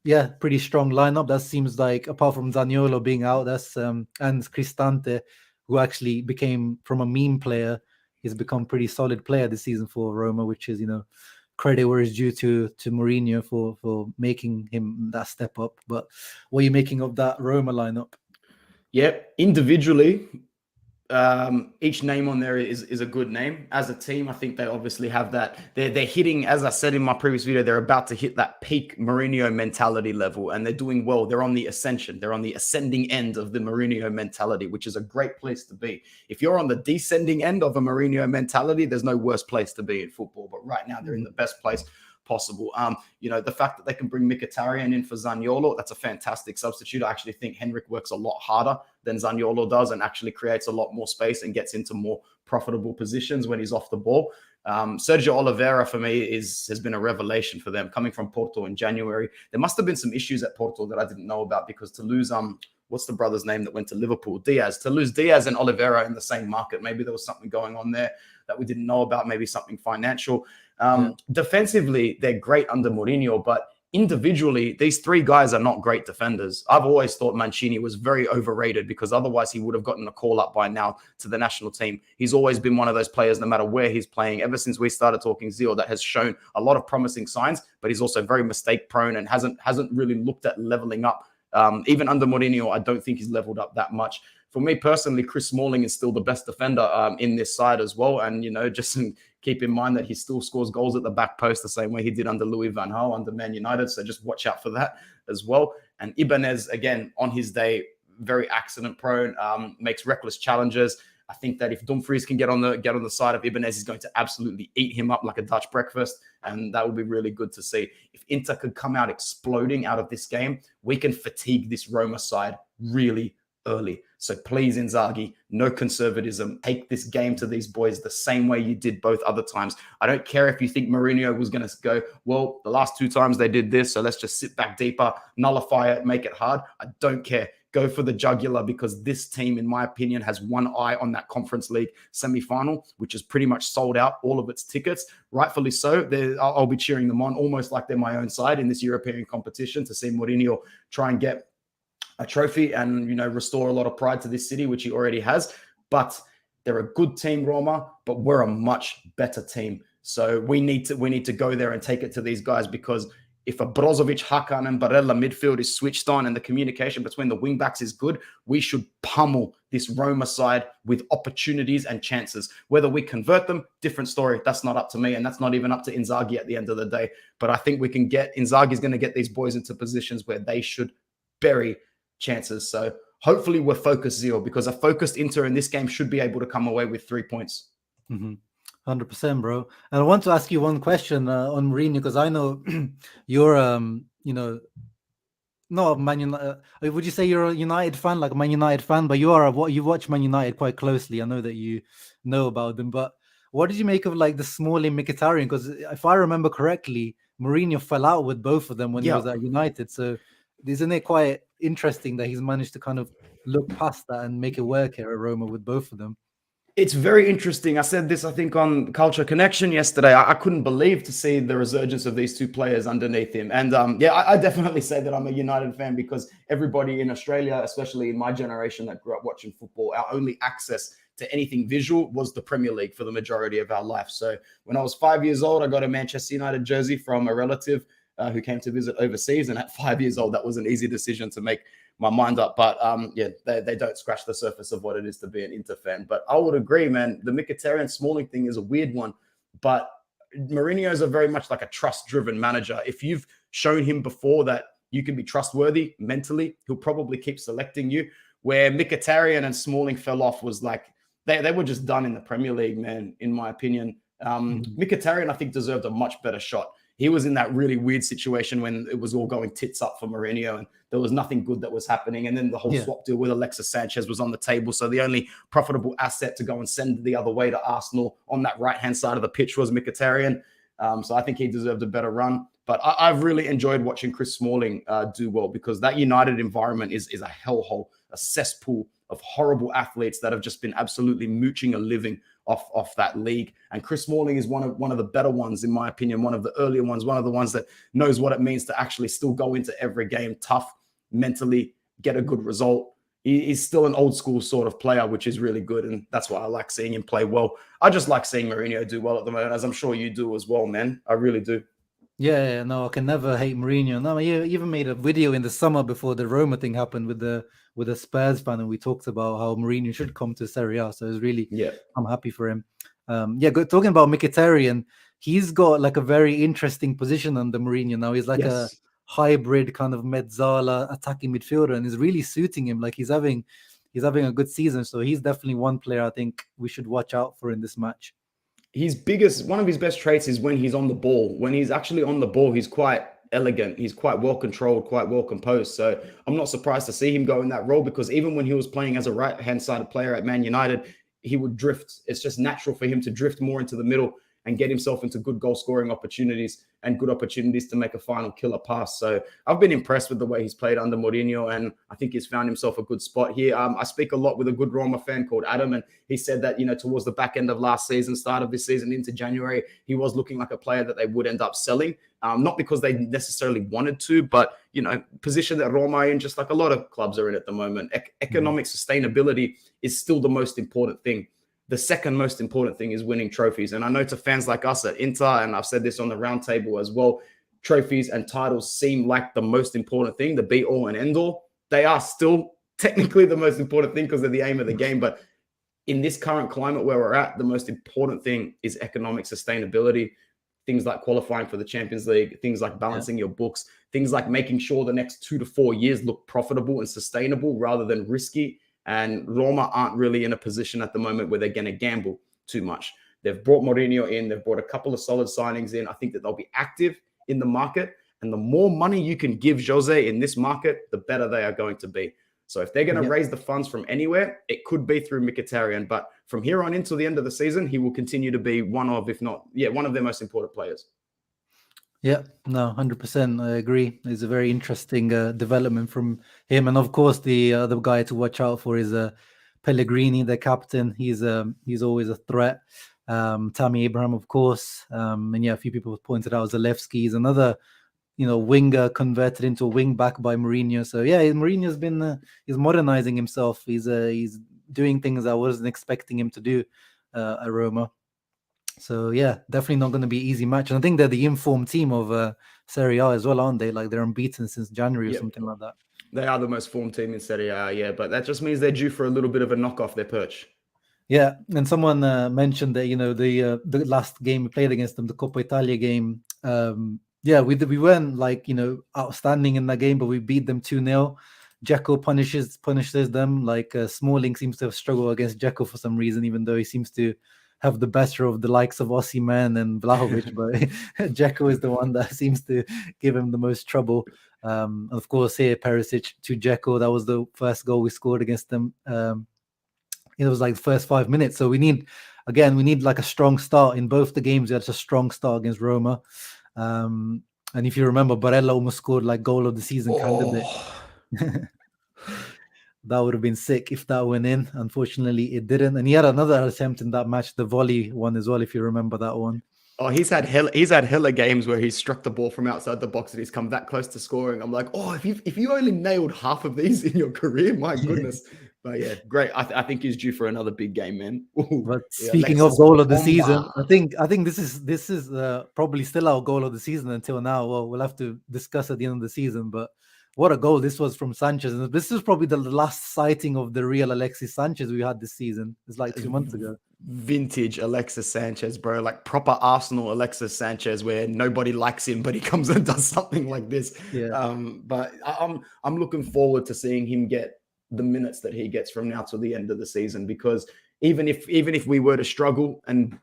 yeah, pretty strong lineup. That seems like, apart from Zaniolo being out, that's and Cristante, who actually became from a meme player, he's become pretty solid player this season for Roma, which is credit where it's due to Mourinho for making him that step up. But what are you making of that Roma lineup?
Yeah, individually, each name on there is a good name. As a team, I think they obviously have that. They're hitting, as I said in my previous video, they're about to hit that peak Mourinho mentality level, and they're doing well. They're on the ascension. They're on the ascending end of the Mourinho mentality, which is a great place to be. If you're on the descending end of a Mourinho mentality, there's no worse place to be in football. But right now, they're in the best place possible. The fact that they can bring Mkhitaryan in for Zaniolo, that's a fantastic substitute. I actually think Henrik works a lot harder than Zaniolo does and actually creates a lot more space and gets into more profitable positions when he's off the ball. Sergio Oliveira, for me, has been a revelation for them. Coming from Porto in January, there must have been some issues at Porto that I didn't know about, because to lose what's the brother's name that went to Liverpool? Diaz. To lose Diaz and Oliveira in the same market, maybe there was something going on there that we didn't know about, maybe something financial. Defensively, they're great under Mourinho, but individually, these three guys are not great defenders. I've always thought Mancini was very overrated, because otherwise he would have gotten a call up by now to the national team. He's always been one of those players, no matter where he's playing, ever since we started talking Zio, that has shown a lot of promising signs, but he's also very mistake prone and hasn't really looked at leveling up. Even under Mourinho, I don't think he's leveled up that much. For me personally, Chris Smalling is still the best defender in this side as well. And, just keep in mind that he still scores goals at the back post the same way he did under Louis van Gaal under Man United. So just watch out for that as well. And Ibanez, again, on his day, very accident prone, makes reckless challenges. I think that if Dumfries can get on the side of Ibanez, he's going to absolutely eat him up like a Dutch breakfast, and that would be really good to see. If Inter could come out exploding out of this game, we can fatigue this Roma side really early. So please, Inzaghi, no conservatism. Take this game to these boys the same way you did both other times. I don't care if you think Mourinho was going to go, well, the last two times they did this, so let's just sit back deeper, nullify it, make it hard. I don't care. Go for the jugular, because this team, in my opinion, has one eye on that Conference League semi-final, which is pretty much sold out all of its tickets. Rightfully so. I'll be cheering them on almost like they're my own side in this European competition, to see Mourinho try and get a trophy and, restore a lot of pride to this city, which he already has. But they're a good team, Roma, but we're a much better team. So we need to go there and take it to these guys, because if a Brozovic, Hakan, and Barella midfield is switched on and the communication between the wingbacks is good, we should pummel this Roma side with opportunities and chances. Whether we convert them, different story. That's not up to me, and that's not even up to Inzaghi at the end of the day. But I think Inzaghi's going to get these boys into positions where they should bury chances. So hopefully we're focused, Zio, because a focused Inter in this game should be able to come away with 3 points.
100%, bro. And I want to ask you one question on Mourinho, because I know you're, not Man United. Would you say you're a United fan, like a Man United fan? But you watch Man United quite closely. I know that you know about them. But what did you make of like the Smalling Mkhitaryan? Because if I remember correctly, Mourinho fell out with both of them when he was at United. So isn't it quite interesting that he's managed to kind of look past that and make it work here at Roma with both of them?
It's very interesting. I said this, I think, on Culture Connection yesterday. I couldn't believe to see the resurgence of these two players underneath him. And yeah, I definitely say that I'm a United fan because everybody in Australia, especially in my generation that grew up watching football, our only access to anything visual was the Premier League for the majority of our life. So when I was 5 years old, I got a Manchester United jersey from a relative who came to visit overseas. And at 5 years old, that was an easy decision to make my mind up. But yeah, they don't scratch the surface of what it is to be an Inter fan. But I would agree, man. The Mkhitaryan Smalling thing is a weird one, but Mourinho is a very much like a trust-driven manager. If you've shown him before that you can be trustworthy mentally, he'll probably keep selecting you. Where Mkhitaryan and Smalling fell off was like they were just done in the Premier League, man, in my opinion. Mkhitaryan, I think, deserved a much better shot. He was in that really weird situation when it was all going tits up for Mourinho and there was nothing good that was happening. And then the whole swap deal with Alexis Sanchez was on the table. So the only profitable asset to go and send the other way to Arsenal on that right-hand side of the pitch was Mkhitaryan. So I think he deserved a better run. But I've really enjoyed watching Chris Smalling do well because that United environment is a hellhole, a cesspool of horrible athletes that have just been absolutely mooching a living off that league. And Chris Smalling is one of the better ones, in my opinion, one of the earlier ones, one of the ones that knows what it means to actually still go into every game tough, mentally, get a good result. He's still an old school sort of player, which is really good. And that's why I like seeing him play well. I just like seeing Mourinho do well at the moment, as I'm sure you do as well, man. I really do.
Yeah, no, I can never hate Mourinho. No, you even made a video in the summer before the Roma thing happened with the Spurs fan, and we talked about how Mourinho should come to Serie A. So it's really, I'm happy for him. Talking about Mkhitaryan, he's got like a very interesting position under Mourinho now. He's like a hybrid kind of mezzala attacking midfielder, and is really suiting him. Like he's having a good season. So he's definitely one player I think we should watch out for in this match.
One of his best traits is when he's on the ball. When he's actually on the ball, he's quite elegant. He's quite well controlled, quite well composed. So I'm not surprised to see him go in that role because even when he was playing as a right-hand side player at Man United, he would drift. It's just natural for him to drift more into the middle and get himself into good goal scoring opportunities and good opportunities to make a final killer pass. So I've been impressed with the way he's played under Mourinho, and I think he's found himself a good spot here. I speak a lot with a good Roma fan called Adam, and he said that, towards the back end of last season, start of this season into January, he was looking like a player that they would end up selling. Not because they necessarily wanted to, but, position that Roma are in, just like a lot of clubs are in at the moment. Economic sustainability is still the most important thing. The second most important thing is winning trophies. And I know to fans like us at Inter, and I've said this on the roundtable as well, trophies and titles seem like the most important thing, the be all and end all. They are still technically the most important thing because they're the aim of the game. But in this current climate where we're at, the most important thing is economic sustainability. Things like qualifying for the Champions League, things like balancing your books, things like making sure the next 2 to 4 years look profitable and sustainable rather than risky. And Roma aren't really in a position at the moment where they're going to gamble too much. They've brought Mourinho in. They've brought a couple of solid signings in. I think that they'll be active in the market. And the more money you can give Jose in this market, the better they are going to be. So if they're going to raise the funds from anywhere, it could be through Mkhitaryan. But from here on until the end of the season, he will continue to be one of their most important players.
Yeah, no, 100%. I agree. It's a very interesting development from him, and of course, the other guy to watch out for is Pellegrini, the captain. He's always a threat. Tammy Abraham, of course, and a few people pointed out Zalewski is another, winger converted into a wing back by Mourinho. So Mourinho's been he's modernizing himself. He's doing things I wasn't expecting him to do at Roma. So definitely not going to be an easy match. And I think they're the informed team of Serie A as well, aren't they? Like they're unbeaten since January or something like that.
They are the most formed team in Serie A, but that just means they're due for a little bit of a knock off their perch.
Yeah, and someone mentioned that the last game we played against them, the Coppa Italia game. We weren't like outstanding in that game, but we beat them 2-0. Dzeko punishes them. Like Smalling seems to have struggled against Dzeko for some reason, even though he seems to have the better of the likes of Osimhen and Vlahovic, but Dzeko is the one that seems to give him the most trouble. Of course, here Perisic to Dzeko. That was the first goal we scored against them. It was like the first 5 minutes. So we need like a strong start in both the games. We had a strong start against Roma. And if you remember, Barella almost scored like goal of the season candidate. That would have been sick if that went in. Unfortunately, it didn't. And he had another attempt in that match, the volley one as well, if you remember that one.
Oh, he's had hella games where he's struck the ball from outside the box and he's come that close to scoring. I'm like, oh, if you only nailed half of these in your career, my goodness. But yeah, great. I think he's due for another big game, man. Ooh,
But
yeah,
speaking
Alexis
of goal of the
Bomba.
season, I think this is probably still our goal of the season until now. Well, we'll have to discuss at the end of the season. But what a goal this was from Sanchez, and this is probably the last sighting of the real Alexis Sanchez we had this season. It's like 2 months ago.
Vintage Alexis Sanchez, bro, like proper Arsenal Alexis Sanchez, where nobody likes him, but he comes and does something like this.
Yeah.
But I'm looking forward to seeing him get the minutes that he gets from now to the end of the season, because even if we were to struggle and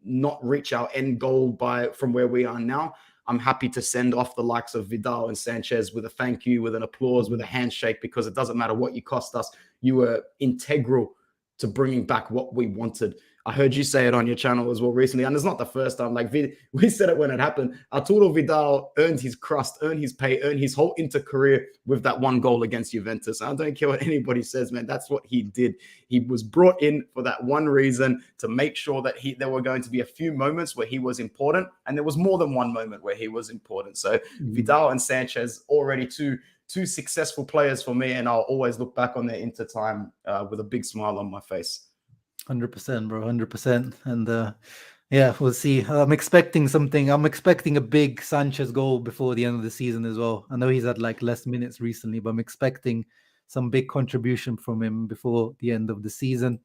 not reach our end goal from where we are now, I'm happy to send off the likes of Vidal and Sanchez with a thank you, with an applause, with a handshake, because it doesn't matter what you cost us. You were integral to bringing back what we wanted. I heard you say it on your channel as well recently, and it's not the first time. Like we said it when it happened. Arturo Vidal earned his crust, earned his pay, earned his whole inter-career with that one goal against Juventus. I don't care what anybody says, man. That's what he did. He was brought in for that one reason, to make sure that there were going to be a few moments where he was important, and there was more than one moment where he was important. So Vidal and Sanchez, already two successful players for me, and I'll always look back on their Inter time with a big smile on my face.
100%, bro, 100%. And yeah, we'll see. I'm expecting something. I'm expecting a big Sanchez goal before the end of the season as well. I know he's had like less minutes recently, but I'm expecting some big contribution from him before the end of the season.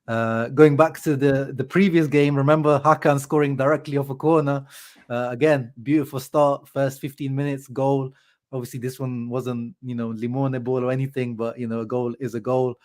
Going back to the previous game, remember Hakan scoring directly off a corner. Again, beautiful start, first 15 minutes, goal. Obviously, this one wasn't, limone ball or anything, but, a goal is a goal.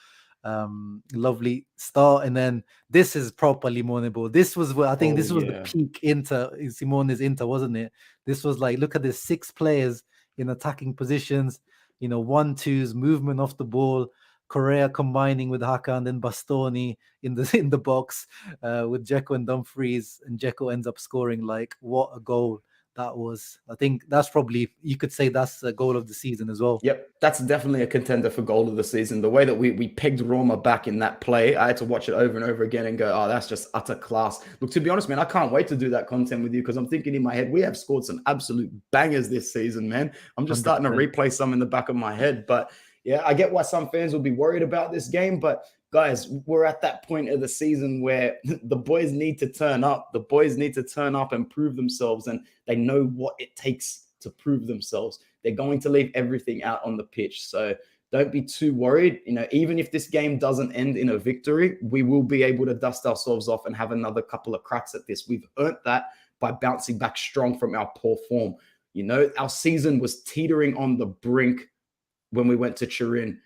Lovely start. And then this is proper limone ball. This was what I think this was the peak Simone's Inter, wasn't it? This was like, look at this, 6 players in attacking positions, 1-2s, movement off the ball. Correa combining with Hakan, then Bastoni in the box with Dzeko and Dumfries, and Dzeko ends up scoring. Like, what a goal that was. I think that's probably, you could say that's a goal of the season as well.
Yep, that's definitely a contender for goal of the season. The way that we pegged Roma back in that play, I had to watch it over and over again and go, oh, that's just utter class. Look, to be honest, man, I can't wait to do that content with you, because I'm thinking in my head, we have scored some absolute bangers this season, man. I'm just
100%.
starting to replay some in the back of my head. But yeah, I get why some fans will be worried about this game, but guys, we're at that point of the season where the boys need to turn up. The boys need to turn up and prove themselves, and they know what it takes to prove themselves. They're going to leave everything out on the pitch. So don't be too worried. Even if this game doesn't end in a victory, we will be able to dust ourselves off and have another couple of cracks at this. We've earned that by bouncing back strong from our poor form. Our season was teetering on the brink when we went to Turin.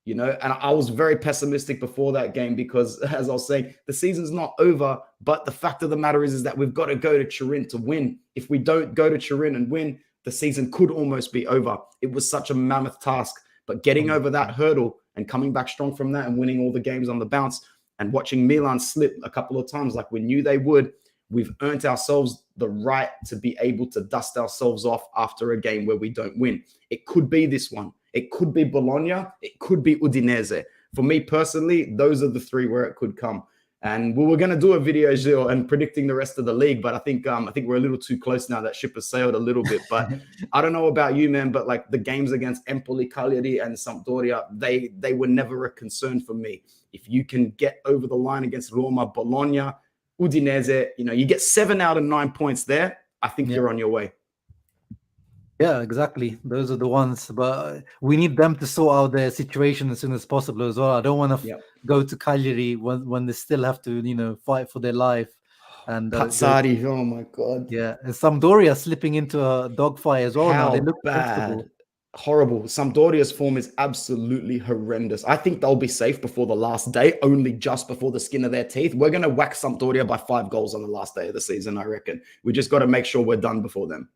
And I was very pessimistic before that game, because, as I was saying, the season's not over, but the fact of the matter is that we've got to go to Turin to win. If we don't go to Turin and win, the season could almost be over. It was such a mammoth task, but getting over that hurdle and coming back strong from that and winning all the games on the bounce and watching Milan slip a couple of times like we knew they would, we've earned ourselves the right to be able to dust ourselves off after a game where we don't win. It could be this one. It could be Bologna. It could be Udinese. For me personally, those are the 3 where it could come. And we were going to do a video, Gilles, and predicting the rest of the league, but I think we're a little too close now. That ship has sailed a little bit. But I don't know about you, man, but like the games against Empoli, Cagliari, and Sampdoria, they were never a concern for me. If you can get over the line against Roma, Bologna, Udinese, you get 7 out of 9 points there, I think you're on your way.
Yeah, exactly. Those are the ones, but we need them to sort out their situation as soon as possible as well. I don't want to go to Cagliari when they still have to, fight for their life. And
Pazzari, oh my God.
Yeah, and Sampdoria slipping into a dogfight as well.
How
now they look
bad. Horrible. Sampdoria's form is absolutely horrendous. I think they'll be safe before the last day, only just before the skin of their teeth. We're going to whack Sampdoria by 5 goals on the last day of the season, I reckon. We just got to make sure we're done before them.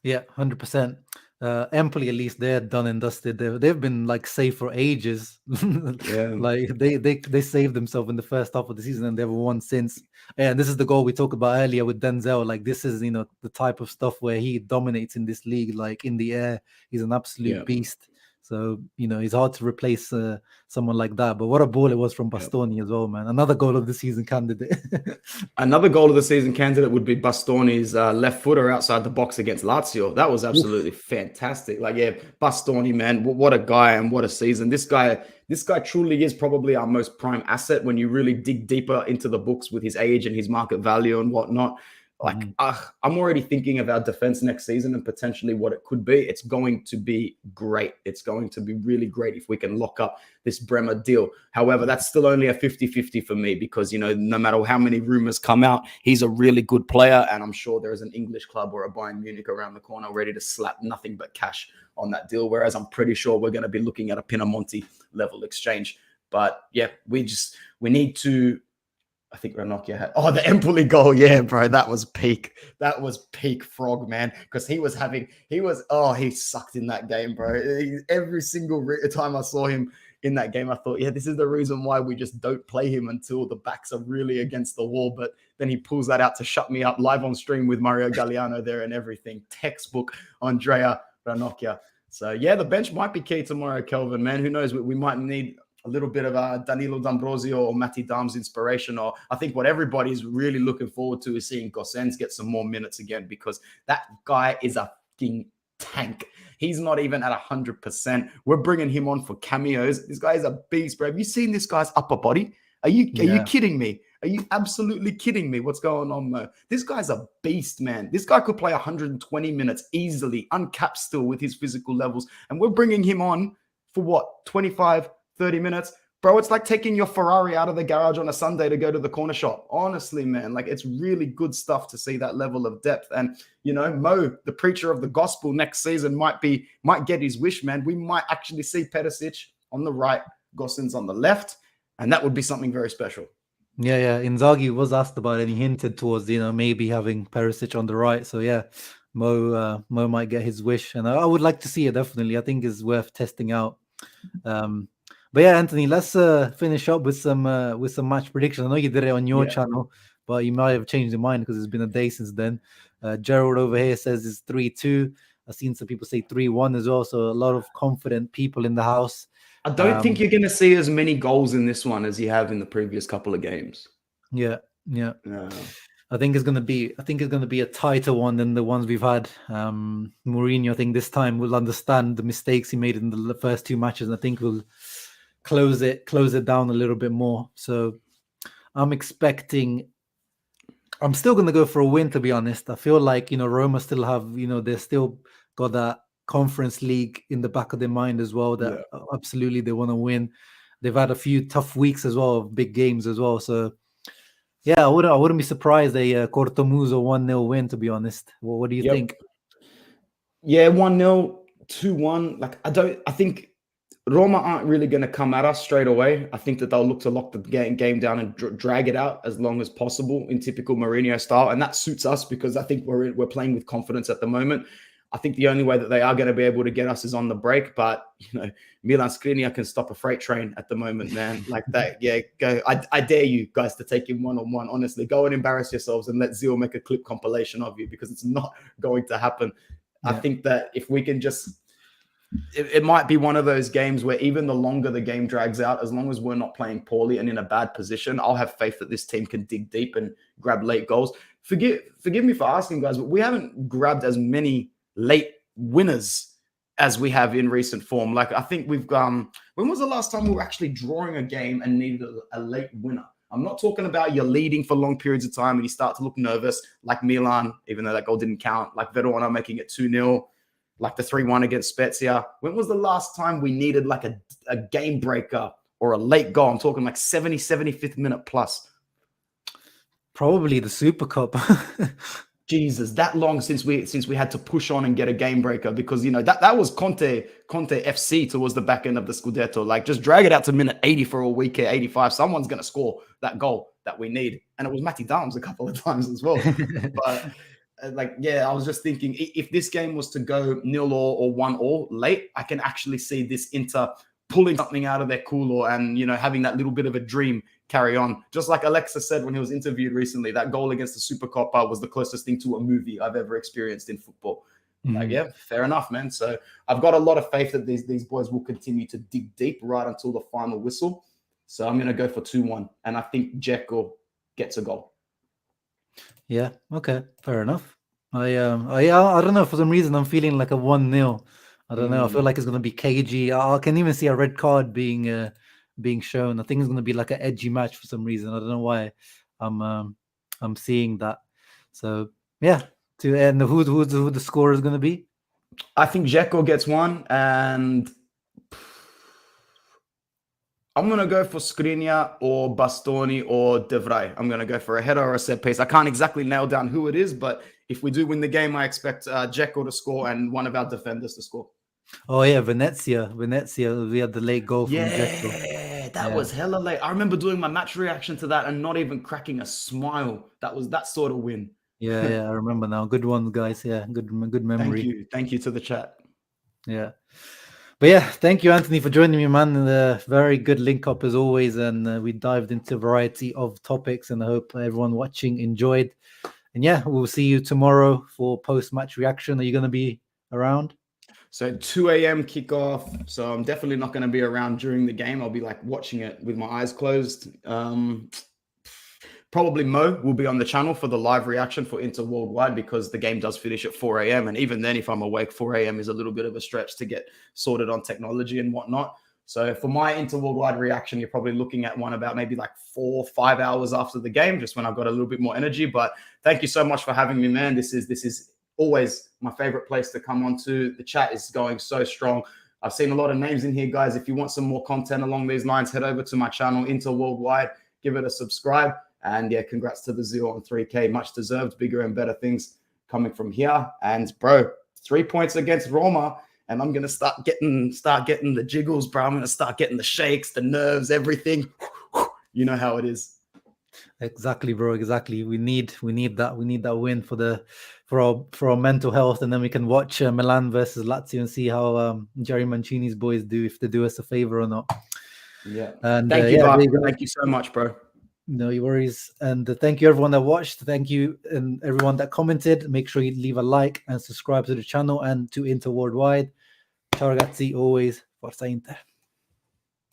Yeah, 100%. Empoli, at least, they're done and dusted. They've been like safe for ages. Like they saved themselves in the first half of the season, and they've won since. And this is the goal we talked about earlier with Denzel. Like, this is the type of stuff where he dominates in this league. Like, in the air, he's an absolute beast. So, it's hard to replace someone like that. But what a ball it was from Bastoni as well, man. Another goal of the season candidate.
Another goal of the season candidate would be Bastoni's left footer outside the box against Lazio. That was absolutely fantastic. Like, yeah, Bastoni, man, what a guy and what a season. This guy truly is probably our most prime asset when you really dig deeper into the books with his age and his market value and whatnot. Like, I'm already thinking of our defense next season and potentially what it could be. It's going to be great. It's going to be really great if we can lock up this Bremer deal. However, that's still only a 50-50 for me because, no matter how many rumors come out, he's a really good player. And I'm sure there is an English club or a Bayern Munich around the corner ready to slap nothing but cash on that deal. Whereas I'm pretty sure we're going to be looking at a Pinamonti level exchange. But yeah, we need to. I think Ranocchia had the Empoli goal. Yeah, bro, that was peak. That was peak Frog, man. Because he sucked in that game, bro. Every single time I saw him in that game, I thought, yeah, this is the reason why we just don't play him until the backs are really against the wall. But then he pulls that out to shut me up live on stream with Mario Galliano there and everything. Textbook Andrea Ranocchia. So yeah, the bench might be key tomorrow, Kelvin, man. Who knows? We might need a little bit of Danilo D'Ambrosio or Matty Dam's inspiration. Or I think what everybody's really looking forward to is seeing Gosens get some more minutes again because that guy is a fucking tank. He's not even at 100%. We're bringing him on for cameos. This guy is a beast, bro. Have you seen this guy's upper body? Are you kidding me? Are you absolutely kidding me? What's going on, Mo? This guy's a beast, man. This guy could play 120 minutes easily, uncapped still with his physical levels. And we're bringing him on for what, 25, 30 minutes? Bro, it's like taking your Ferrari out of the garage on a Sunday to go to the corner shop. Honestly, man, like it's really good stuff to see that level of depth. And, Mo, the preacher of the gospel next season might get his wish, man. We might actually see Perisic on the right, Gosens on the left. And that would be something very special.
Yeah. Inzaghi was asked about it and he hinted towards, maybe having Perisic on the right. So yeah, Mo might get his wish. And I would like to see it, definitely. I think it's worth testing out. But yeah, Anthony, let's finish up with some match predictions. I know you did it on your channel, but you might have changed your mind because it's been a day since then. Gerald over here says it's 3-2. I've seen some people say 3-1 as well. So a lot of confident people in the house.
I don't think you're going to see as many goals in this one as you have in the previous couple of games.
Yeah. I think it's going to be a tighter one than the ones we've had. Mourinho, I think this time will understand the mistakes he made in the first two matches. And I think we'll close it down a little bit more. So I'm still going to go for a win, to be honest. I feel like, Roma still have, they're still got that Conference League in the back of their mind as well, that absolutely they want to win. They've had a few tough weeks as well, of big games as well. So yeah, I wouldn't be surprised a Cortomuso 1-0 win, to be honest. Well, what do you think?
Yeah, 1-0, 2-1. I think Roma aren't really going to come at us straight away. I think that they'll look to lock the game down and drag it out as long as possible in typical Mourinho style. And that suits us because I think we're playing with confidence at the moment. I think the only way that they are going to be able to get us is on the break. But, Milan Skriniar can stop a freight train at the moment, man. Like that. Yeah, go. I dare you guys to take him one-on-one. Honestly, go and embarrass yourselves and let Zio make a clip compilation of you because it's not going to happen. Yeah. I think that if we can just... It might be one of those games where even the longer the game drags out, as long as we're not playing poorly and in a bad position, I'll have faith that this team can dig deep and grab late goals. Forgive me for asking, guys, but we haven't grabbed as many late winners as we have in recent form. Like, I think we've when was the last time we were actually drawing a game and needed a late winner? I'm not talking about you're leading for long periods of time and you start to look nervous, like Milan, even though that goal didn't count, like Verona making it 2-0, like the 3-1 against Spezia. When was the last time we needed like a game breaker or a late goal? I'm talking like 75th minute plus.
Probably the Super Cup.
Jesus, that long since we had to push on and get a game breaker because, that was Conte FC towards the back end of the Scudetto. Like, just drag it out to minute 80 for a week here, 85. Someone's going to score that goal that we need. And it was Matty Dams a couple of times as well. But, I was just thinking, if this game was to go 0-0 or 1-1 late, I can actually see this Inter pulling something out of their cooler and, having that little bit of a dream carry on. Just like Alexa said when he was interviewed recently, that goal against the Super Copa was the closest thing to a movie I've ever experienced in football. Like, yeah, fair enough, man. So I've got a lot of faith that these boys will continue to dig deep right until the final whistle. So I'm going to go for 2-1. And I think Dzeko gets a goal.
Yeah. Okay. Fair enough. I don't know. For some reason, I'm feeling like a 1-0. I don't know. I feel like it's gonna be cagey. I can even see a red card being shown. I think it's gonna be like an edgy match for some reason. I don't know why. I'm seeing that. So yeah. And who the scorer is gonna be?
I think Dzeko gets one, and I'm going to go for Skriniar or Bastoni or De Vrij. I'm going to go for a header or a set piece. I can't exactly nail down who it is, but if we do win the game, I expect Dzeko to score and one of our defenders to score.
Oh yeah, Venezia. We had the late goal from Dzeko.
Yeah, that was hella late. I remember doing my match reaction to that and not even cracking a smile. That was that sort of win.
Yeah, I remember now. Good one, guys. Yeah, good memory.
Thank you to the chat.
Yeah. But yeah, thank you, Anthony, for joining me, man. Very good link up as always. And we dived into a variety of topics, and I hope everyone watching enjoyed. And yeah, we'll see you tomorrow for post-match reaction. Are you going to be around?
So 2 a.m. kickoff. So I'm definitely not going to be around during the game. I'll be like watching it with my eyes closed. Probably Mo will be on the channel for the live reaction for Inter Worldwide, because the game does finish at 4 a.m. And even then, if I'm awake, 4 a.m. is a little bit of a stretch to get sorted on technology and whatnot. So for my Inter Worldwide reaction, you're probably looking at one about maybe like 4 or 5 hours after the game, just when I've got a little bit more energy. But thank you so much for having me, man. This is always my favorite place to come on to. The chat is going so strong. I've seen a lot of names in here, guys. If you want some more content along these lines, head over to my channel, Inter Worldwide. Give it a subscribe. And yeah, congrats to the 0 on 3K. Much deserved. Bigger and better things coming from here. And bro, 3 points against Roma. And I'm gonna start getting the jiggles, bro. I'm gonna start getting the shakes, the nerves, everything. You know how it is.
Exactly, bro. Exactly. We need that. We need that win for our mental health, and then we can watch Milan versus Lazio and see how Jerry Mancini's boys do, if they do us a favor or not.
Yeah.
And
thank you, thank you so much, bro.
No worries. And thank you everyone that watched. Thank you and everyone that commented. Make sure you leave a like and subscribe to the channel and to Inter Worldwide. Ciao ragazzi, always Forza Inter.